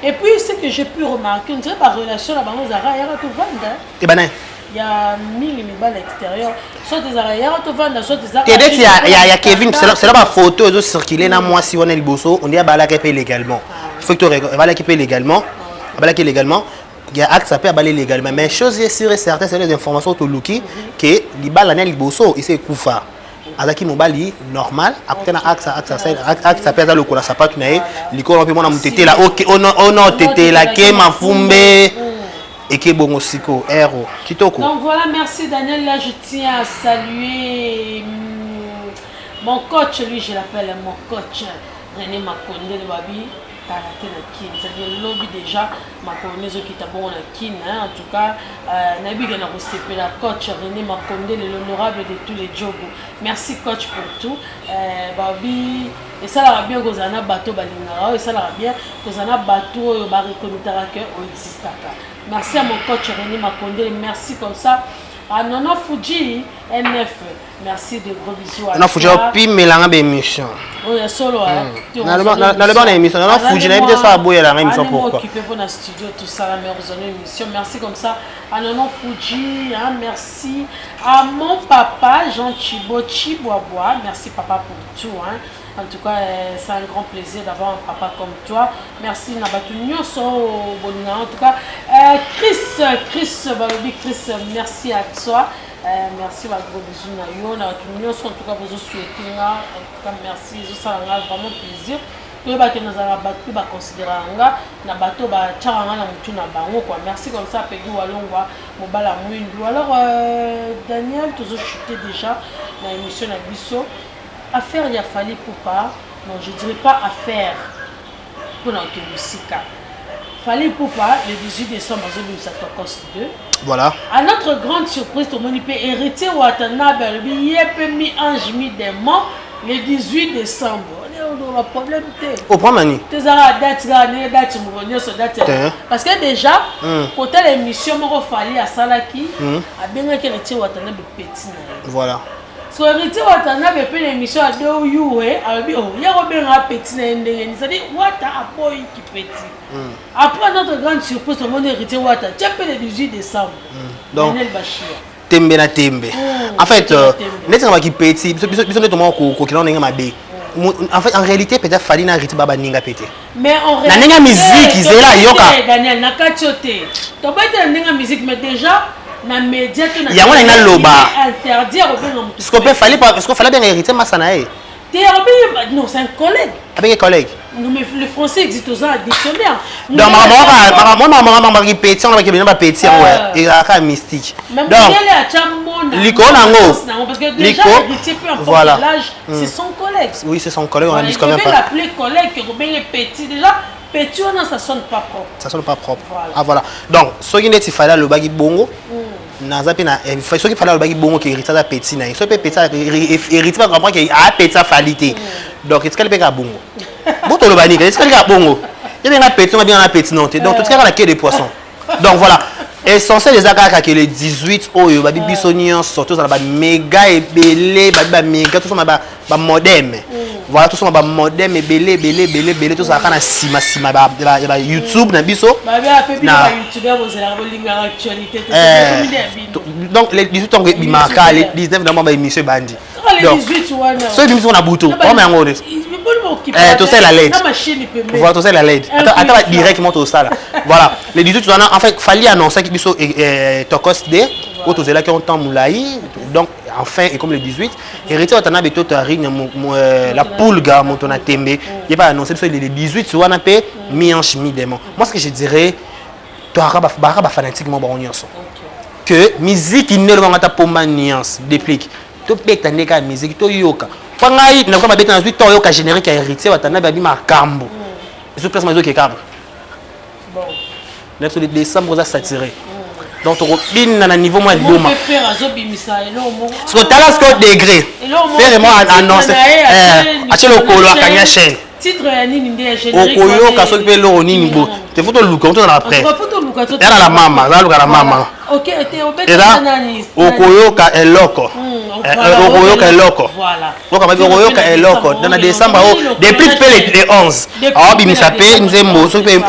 Et puis, ce que j'ai pu remarquer, on dirait par relation à Zara, il y a tout vendre.
Et ben,
il y a 1000 balles à l'extérieur. Soit des arrières, soit des vendre, soit des arrières.
Il y a Kevin, c'est là ma photo, ils ont circulé dans moi si on est le bosso, on dit à Balaké légalement. Il faut que tu regardes, Balaké légalement. Balaké légalement. Il y a acte ça peut abaler légalement. Mais chose est sûre et certaine, c'est les informations au Luki que les balles à bosso, il s'est Koufa. Azaki mobali normal après na axe ça pèse le cola ça pas tout naé liko on mona mutete là OK on tete là ke mafumbe et ke bongo siko héros kitoko.
Donc voilà, merci Daniel, là je tiens à saluer mon coach, lui je l'appelle mon coach René Makonde de Babi. C'est-à-dire le lobby déjà, ma connaissance qui est bon à Kin, en tout cas, Nabi Gana Rossépé, la coach René Makonde, l'honorable de tous les jobs. Merci coach pour tout. Babi, et ça l'a bien que Zana bateau Balingara, et ça l'a bien que Zana bateau Barikonitara que existe. Merci à mon coach René Makonde, merci comme ça. À Nana Fuji, NF, merci de gros bisous.
Nana Fuji, puis mélanger d'émission.
Oui, solo.
Dans le bon émission, Nana Fuji, on a invité ça à Boya la émission pourquoi.
Occupé pour notre studio, tout ça, la meilleure zone émission. Merci comme ça. À Nana Fuji, merci à mon papa Jean Chibo Chiboaboa. Merci papa pour tout. En tout cas, c'est un grand plaisir d'avoir un papa comme toi. Merci Nabatu Nyonso. En tout cas, Chris, merci à toi. Merci à gros bisous Nayo. En tout cas, vous souhaitez. En tout cas, merci. Ça a vraiment plaisir. Merci comme ça, Peggy Walongwa, Mobala Mouindou. Alors, Daniel, tu as chuté déjà dans l'émission Nabiso. Affaire, il a fallu pour pas, non, je dirais pas affaire pour notre musique. Fallait pour pas, le 18 décembre 2002.
Voilà.
À notre grande surprise, tout le monde peut hériter Watanabe, mi ange, mi démon, le 18 décembre. On a problème.
Au premier
parce que déjà, côté l'émission, on fallait à Salaki, à bien que hériter Watanabe petit.
Voilà.
So héritier Watanabe peut l'émission à 2 you alors il y a bien un petit c'est-à-dire Wata a boy qui petit. Après notre grande surprise tout le monde héritier Wata tu peux le 18 décembre.
Donc
Bachir.
Tembe na tembe. En fait net on va qui petit biso net mo ko kilon nga mabe. En fait, en réalité, peut-être Fally n'a hérité Baba Ninga pété.
Mais en
La Ninga musique, ils étaient là, yoka.
Daniel, n'a qu'à choter. T'as pas été la Ninga musique, mais déjà, na média, tu
Il y a un loba.
Interdit à revenir en
Est-ce qu'on fallait bien hériter Massanae?
Non, c'est un collègue.
Avec un collègue.
Non, mais le français existe aux dictionnaires.
Donc, maman m'a répété, on a répété, ouais, et la mystique.
Donc,
Lico Nango.
Parce que déjà, l'héritier, peu importe l'âge, c'est son collègue.
Oui, c'est son collègue, on a dit quand
même
même
pas. Il l'appeler collègue, que Robin est petit. Déjà, petit, ça sonne pas propre.
Ça sonne pas propre. Ah, voilà. Donc, ce qui est, il fallait le bagui bongo. Ce qu'il fallait le bagui bongo qui hérite ça petit. Ce qui est petit, hérite pas comprendre qu'il a petit ça falité. Donc, est-ce qu'elle peut faire bongo? Bon, le bagui, est-ce qu'elle peut bongo? Il y a un petit, on a bien un petit non. Donc, tout ce qui est la quai des poissons. Donc, voilà. Essentiel les agas que les 18 oyo babi bisonion surtout ça ba méga et belé ba méga tout ça ba modem voilà tout ça ba modem et belé tout ça kana sima ba YouTube na biso
na YouTube vous la bolinga actualité
donc les 18 ans bi marka les 19 dans ba émission bandi
donc les 18 wana
so émission na buto on met ngone tout ça la LED voilà tout ça la LED attends directement tout ça là voilà les 18 wana en fait fallait annoncer que biso Tokos D auto zela qui ont temps moulaï donc enfin et comme le 18 hérité otana beto tari la poulga montona tembe il pas annoncé que les 18 wana pe mi-ange mi-démon. Moi ce que je dirais toi ba fanatiquement bon nyonso que musique ne le ngata pomba nuance déplique to beta ndeka musique to yoka pangai na kwa beta na 8 to yoka générique ya hérité otana ba bi makambo je place mazo ke kambo bon next de décembre ça saturé donc tu robin na niveau moins de boma ce que t'as là ce degré faire moi annoncer acheter le colo akanya chaîne
titre ya nini ndia générique
okoyo kaso pe lo nini bo te photo luka on na après era la mama la mama
OK te obeta nani
okoyo ka eloko okoyo ka eloko
voilà
donc avec okoyo ka eloko dans décembre depuis les 11 ah bimisa pe nzembo so pe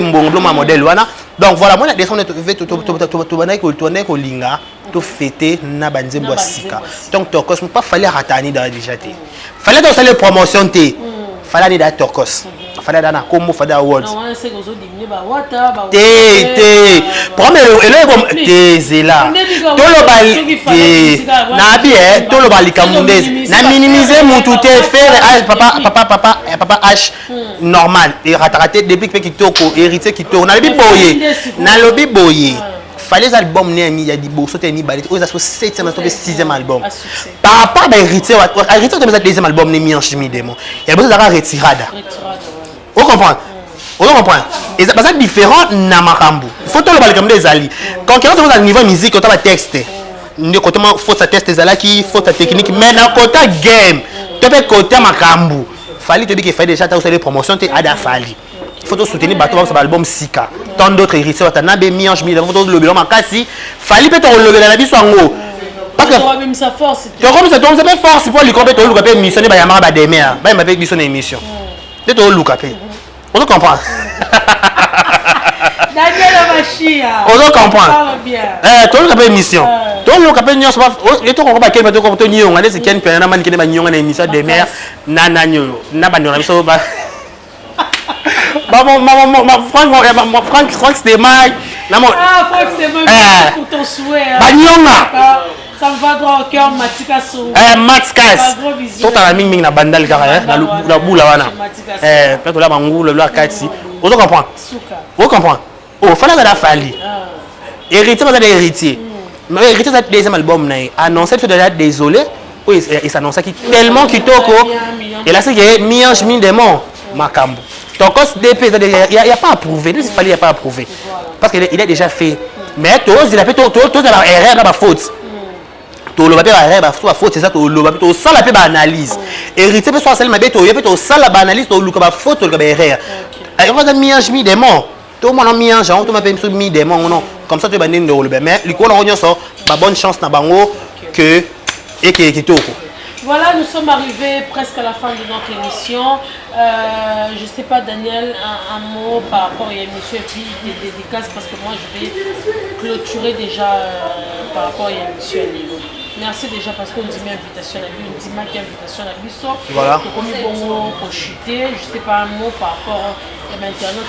mbongo lo ma modèle wana. Donc voilà, moi la descente de tout linga, tout fêter na banzembo sika. Donc Tokos, pas fallait ratani dans déjà té. Fallait dans les promotions té. Fallait aller dans Tokos. Fallait dans combo, fallait à World. Té. Premier et là comme té zela. Tout le bal na bien, tout le bal kamundez. Na minimiser mon tout est faire papa H normal et raté depuis que kitoko hérité kitoko. Na bi boyer. Na lobi boyer. Fallait album né il y a des beaux sauter ni balé. Aux asso 7e et 6e album. Par rapport à hérité de deuxième album né mi en chimie démon. Il y a besoin d'avoir retirada. On comprend. On comprend. Et ça c'est différent na makambu. Faut tout le balé comme des ali. Quand quelqu'un au niveau musique quand on va texte. Ne côté faut sa test ezalaki, faut ta technique mais na côté game. Tu peux côté makambu. Fallait te dire qu'il fait déjà ta les promotions te ada fali. Il faut soutenir bateau sur l'album Sika. Tant d'autres héritiers watana be mi-ange mi faut le bilan makasi. Fallait peut-être le lever la biso ngo. Parce que
même sa force.
Tu comme ça tombe c'est force pour lui compter le capé missionner ba yamara ba demer. Ba m'a fait biso na émission. Peut-être le capé. On comprend.
Daniel Amachia.
On comprend. Tout le capé émission. Tout le capé nyos pas et tout on va quel bateau comme to nyonga allez c'est ken pena man kene ba nyonga na émission demer na nyo na ba nyonga biso ba Franck c'était mal.
Franck c'est mal pour ton souhait. Ça me va droit au cœur, Matika Sou.
Matikas. Tout à la ming na bandal carré, la boule wana. Peut-être là bangu le kati. On comprend. On comprend. Oh, fallait la fali. Héritier va héritier. Mais héritier ça deuxième album na annoncé que déjà désolé. Oui, il s'annonçait qu'il tellement kitoko. Et là c'est que mi-ange mi-démon makambo. Tokos DP, il n'y a pas approuvé. Il fallait pas approuver. Parce qu'il est déjà fait. Mais tous, il a fait tout la erreur dans la faute. Tout le papier erreur, la faute, c'est ça, tout le papier, sans la papier analyse. Héritier, peut soit celle ma bête, il peut sans la analyse, tout le papier faute, tout le papier erreur. Et on a mis un chemin démon. Tout le monde a mis un genre, tout le monde a mis démon, non. Comme ça, tu vas dire de le mais le coup, on a ça, bonne chance dans bango que et qui tout.
Voilà, nous sommes arrivés presque à la fin de notre émission. Je ne sais pas, Daniel, un mot par rapport à l'émission et puis des dédicaces parce que moi je vais clôturer déjà par rapport à l'émission. Merci déjà parce qu'on dit invitation à lui, on dit invitation à lui.
Voilà.
Comme il faut chuter, je sais pas un mot par rapport à l'internet.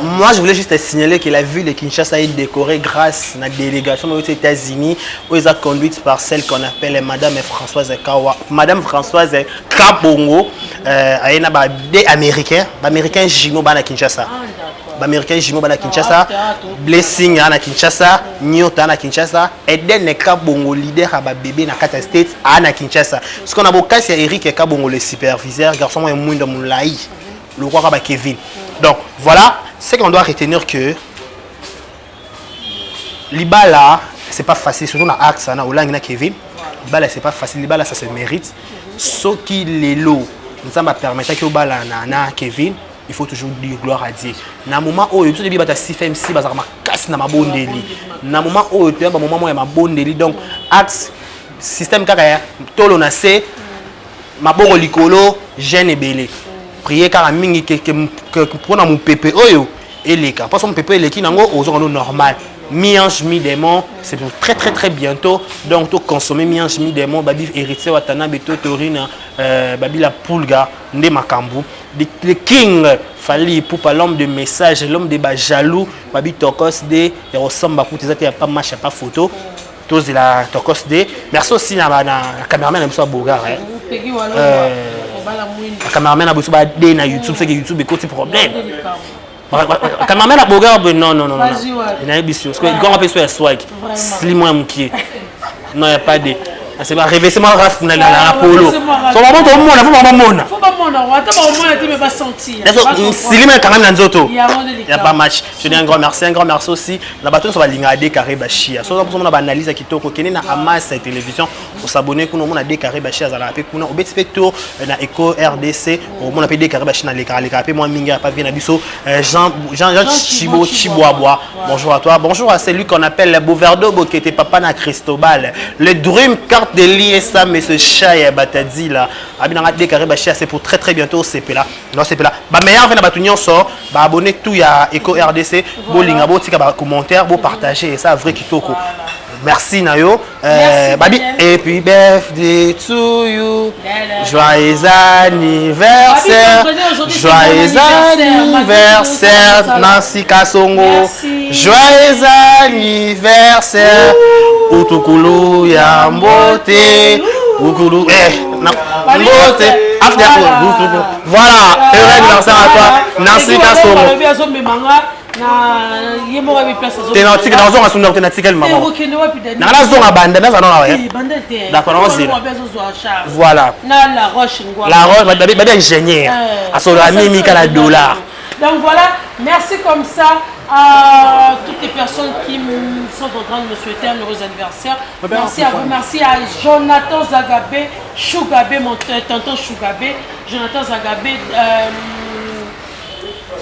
Moi, je voulais juste signaler que la ville de Kinshasa est décorée grâce à la délégation aux États-Unis, où ils ont conduite par celle qu'on appelle Madame Françoise Kawa. Madame Françoise Kabongo, elle a des Américains, Américains jumeaux à Kinshasa. Américains jumeaux à Kinshasa, Blessing à Kinshasa, Nyota à Kinshasa, et Den Kabongo leader à bébé na Kata States à Kinshasa. Ce qu'on a beaucoup c'est Eric Kabongo le superviseur, garçon est moins de Moulaï. Le roi Rabat Kevin. Donc voilà, c'est qu'on doit retenir que l'Ibala, c'est pas facile, surtout dans l'axe, dans l'Olang Kevin. L'Ibala, c'est pas facile, l'Ibala, ça se mérite. Ce qui est l'eau, nous avons permis que l'Ibala na Kevin, il faut toujours dire gloire à Dieu. Dans le moment où il y a des CFMC, il y a des bonnes délits. Dans le moment où il y a des bonnes délits, donc axe, système carrière, tout le monde sait, ma bonne licolo, jeune et belé. Prier car mingi que pour mon pépé oyo et les cas parce que mon pépé les qui nango aux zones normal mi-ange mi-démon c'est pour très bientôt donc tout consommer mi-ange mi-démon babi héritier watana beto torina babi la pulga nde makambu le king fallait pour pas l'homme de message l'homme de ba jaloux babi tokos de ressemble beaucoup des pas match pas photo tous de la tokos de merci aussi na cameraman na bogar la cameraman a besoin de na YouTube c'est que YouTube est côté problème cameraman a bogar non il a bis parce que quand on appelle sur swag slim moi moukier non il y a pas de c'est pas réversement raf na polo so maman to mona faut pas mona
attends au moins tu me pas sentir
slim quand même na nzoto il y a pas match je dis un grand merci aussi la bateau ça va linga décarré bashia so pour mon analyse kitoko kene na Amas télévision pour s'abonner pour mon décarré bashia za la pe kuna au spectateur na Eco RDC au mon appel décarré bashia na les pe moi minga pas bien na biso Jean Chiboabois bonjour à toi bonjour à celui qu'on appelle le Bouverdo qui était papa na Cristobal le Dream carte de l'ISA mais ce chat batadi là abinanga décarré bashia c'est pour très bientôt CP là non CP là ba meilleur vena batunyon so ba abonner tout ya Eco RDC bo linga bo tika ba commentaire bo partager ça vrai kitoko merci Nayo babi happy birthday to you joyeux anniversaire Nancy Kasongo joyeux anniversaire utukulu ya mbote ukulu mbote after voilà heureux anniversaire à toi Nancy Kasongo voilà la roche ingénieur à dollar.
Donc voilà, merci comme ça à toutes les personnes qui sont en train de me souhaiter un heureux anniversaire. Merci à vous, merci à Jonathan Zagabé, Chougabé, mon tonton Chougabé, Jonathan Zagabé,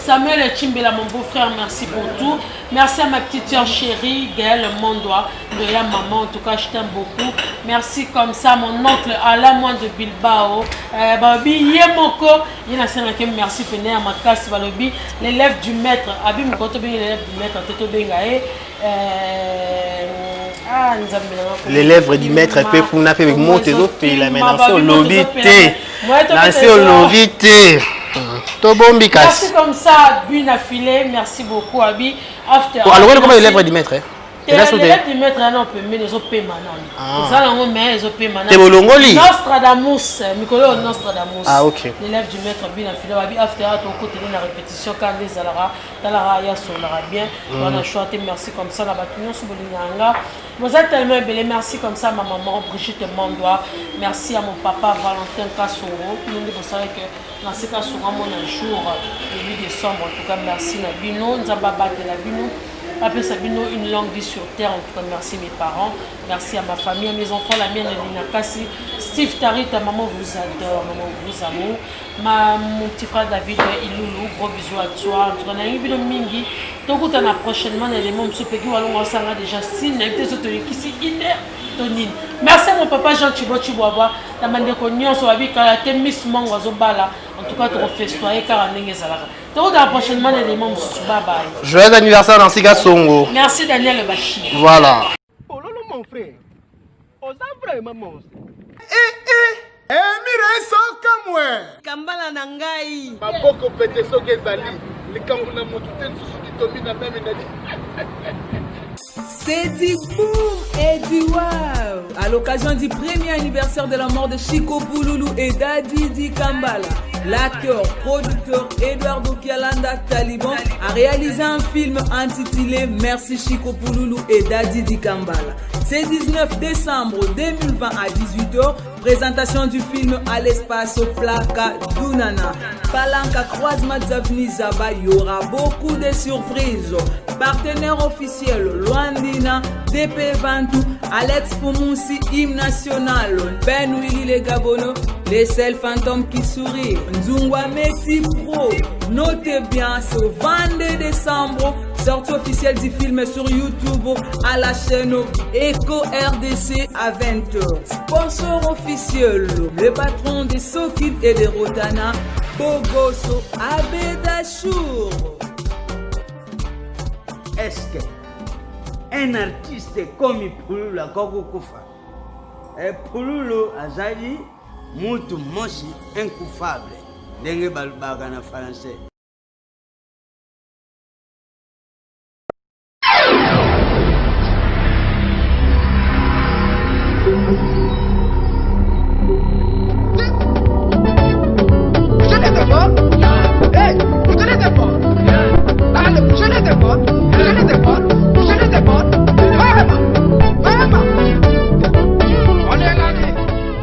Samuel Chimbela, mon beau-frère, merci pour tout. Merci à ma petite soeur chérie, Gaëlle Mondois, de la maman, en tout cas, je t'aime beaucoup. Merci comme ça, mon oncle Alain Moine de Bilbao. Babi, Yemoko, merci Péné, à ma casse, Balobi, l'élève du maître, Abi Mkoto, l'élève du maître, Teto Bengae.
L'élève du maître, peut pour n'a pas avec mon téso, puis la maintenant, c'est au lobby. C'est au lobby.
Merci comme ça, Bune affilée, merci beaucoup, Abi.
Alors, comment est l'élève du maître?
L'élève du maître, on peut mettre les OP maintenant. Les OP maintenant.
C'est Bolongoli.
Nostradamus, Nicolas Nostradamus.
Ah, ok.
L'élève du maître, Bune affilée, Abi. After, à ton côté de la répétition, quand les Alara, Talara, Yasolara bien. On a choisi, merci comme ça, la bâtiment sous Bolinganga. Vous êtes tellement belle, merci comme ça, ma maman Brigitte Mandois. Merci à mon papa Valentin Kassoro. Nous vous savez que dans ce cas, sur mon jour, le 8 décembre, en tout cas, merci Nabino, Nzababa de Nabino. Après Sabino, une longue vie sur terre. En tout cas, merci mes parents, merci à ma famille, à mes enfants, la mienne, Lina Kassi, Steve Tarit, ta maman vous adore, maman vous amour. Mon petit frère David Iloulou, gros bisous à toi. En tout cas, on a eu une mingi. Donc, on a prochainement des membres super qui vont déjà signer des autres qui sont inert. Merci à mon papa Jean Chiboabois. La manière qu'on y a sur la vie, quand la Miss Mango Zobala. En tout cas, tu refais festoyer car on est Zalaga. Donc, on a prochainement des membres sur Bye bye.
Joyeux anniversaire Nancy Kasongo.
Merci Daniel Bachi.
Voilà.
Oh, non, mon frère.
oza vraiment monstre.
Emira esoka mwe.
Kambala na ngai.
Maboko pete soki ezali. Likambo na motu te nsusu kitomi na meme na li.
C'est du boom et du wow. À l'occasion du premier anniversaire de la mort de Chico Pouloulou et Dadidi Kambala, l'acteur, producteur Eduardo Kialanda Taliban a réalisé un film intitulé Merci Chico Pouloulou et Dadidi Kambala. C'est 19 décembre 2020 à 18h, présentation du film à l'espace Plaka Dunana. Palanca Croisement Zavni Zaba, il y aura beaucoup de surprises. Partenaire officiel Luandina, DP Vantou, Alex Poumoussi, Hymne National, Ben Willy les Gabono, les seuls fantômes qui sourient, Nzungwa Messi Pro. Notez bien ce 22 décembre, sortie officielle du film sur YouTube à la chaîne Eco RDC à 20h. Sponsor officiel, le patron de Sokit et de Rotana, Bogoso Abedachour.
Est-ce que un artiste comme Pouloulou akokufa? Pouloulou azali mutu moshi incoufable. Ndenge balubaka na français.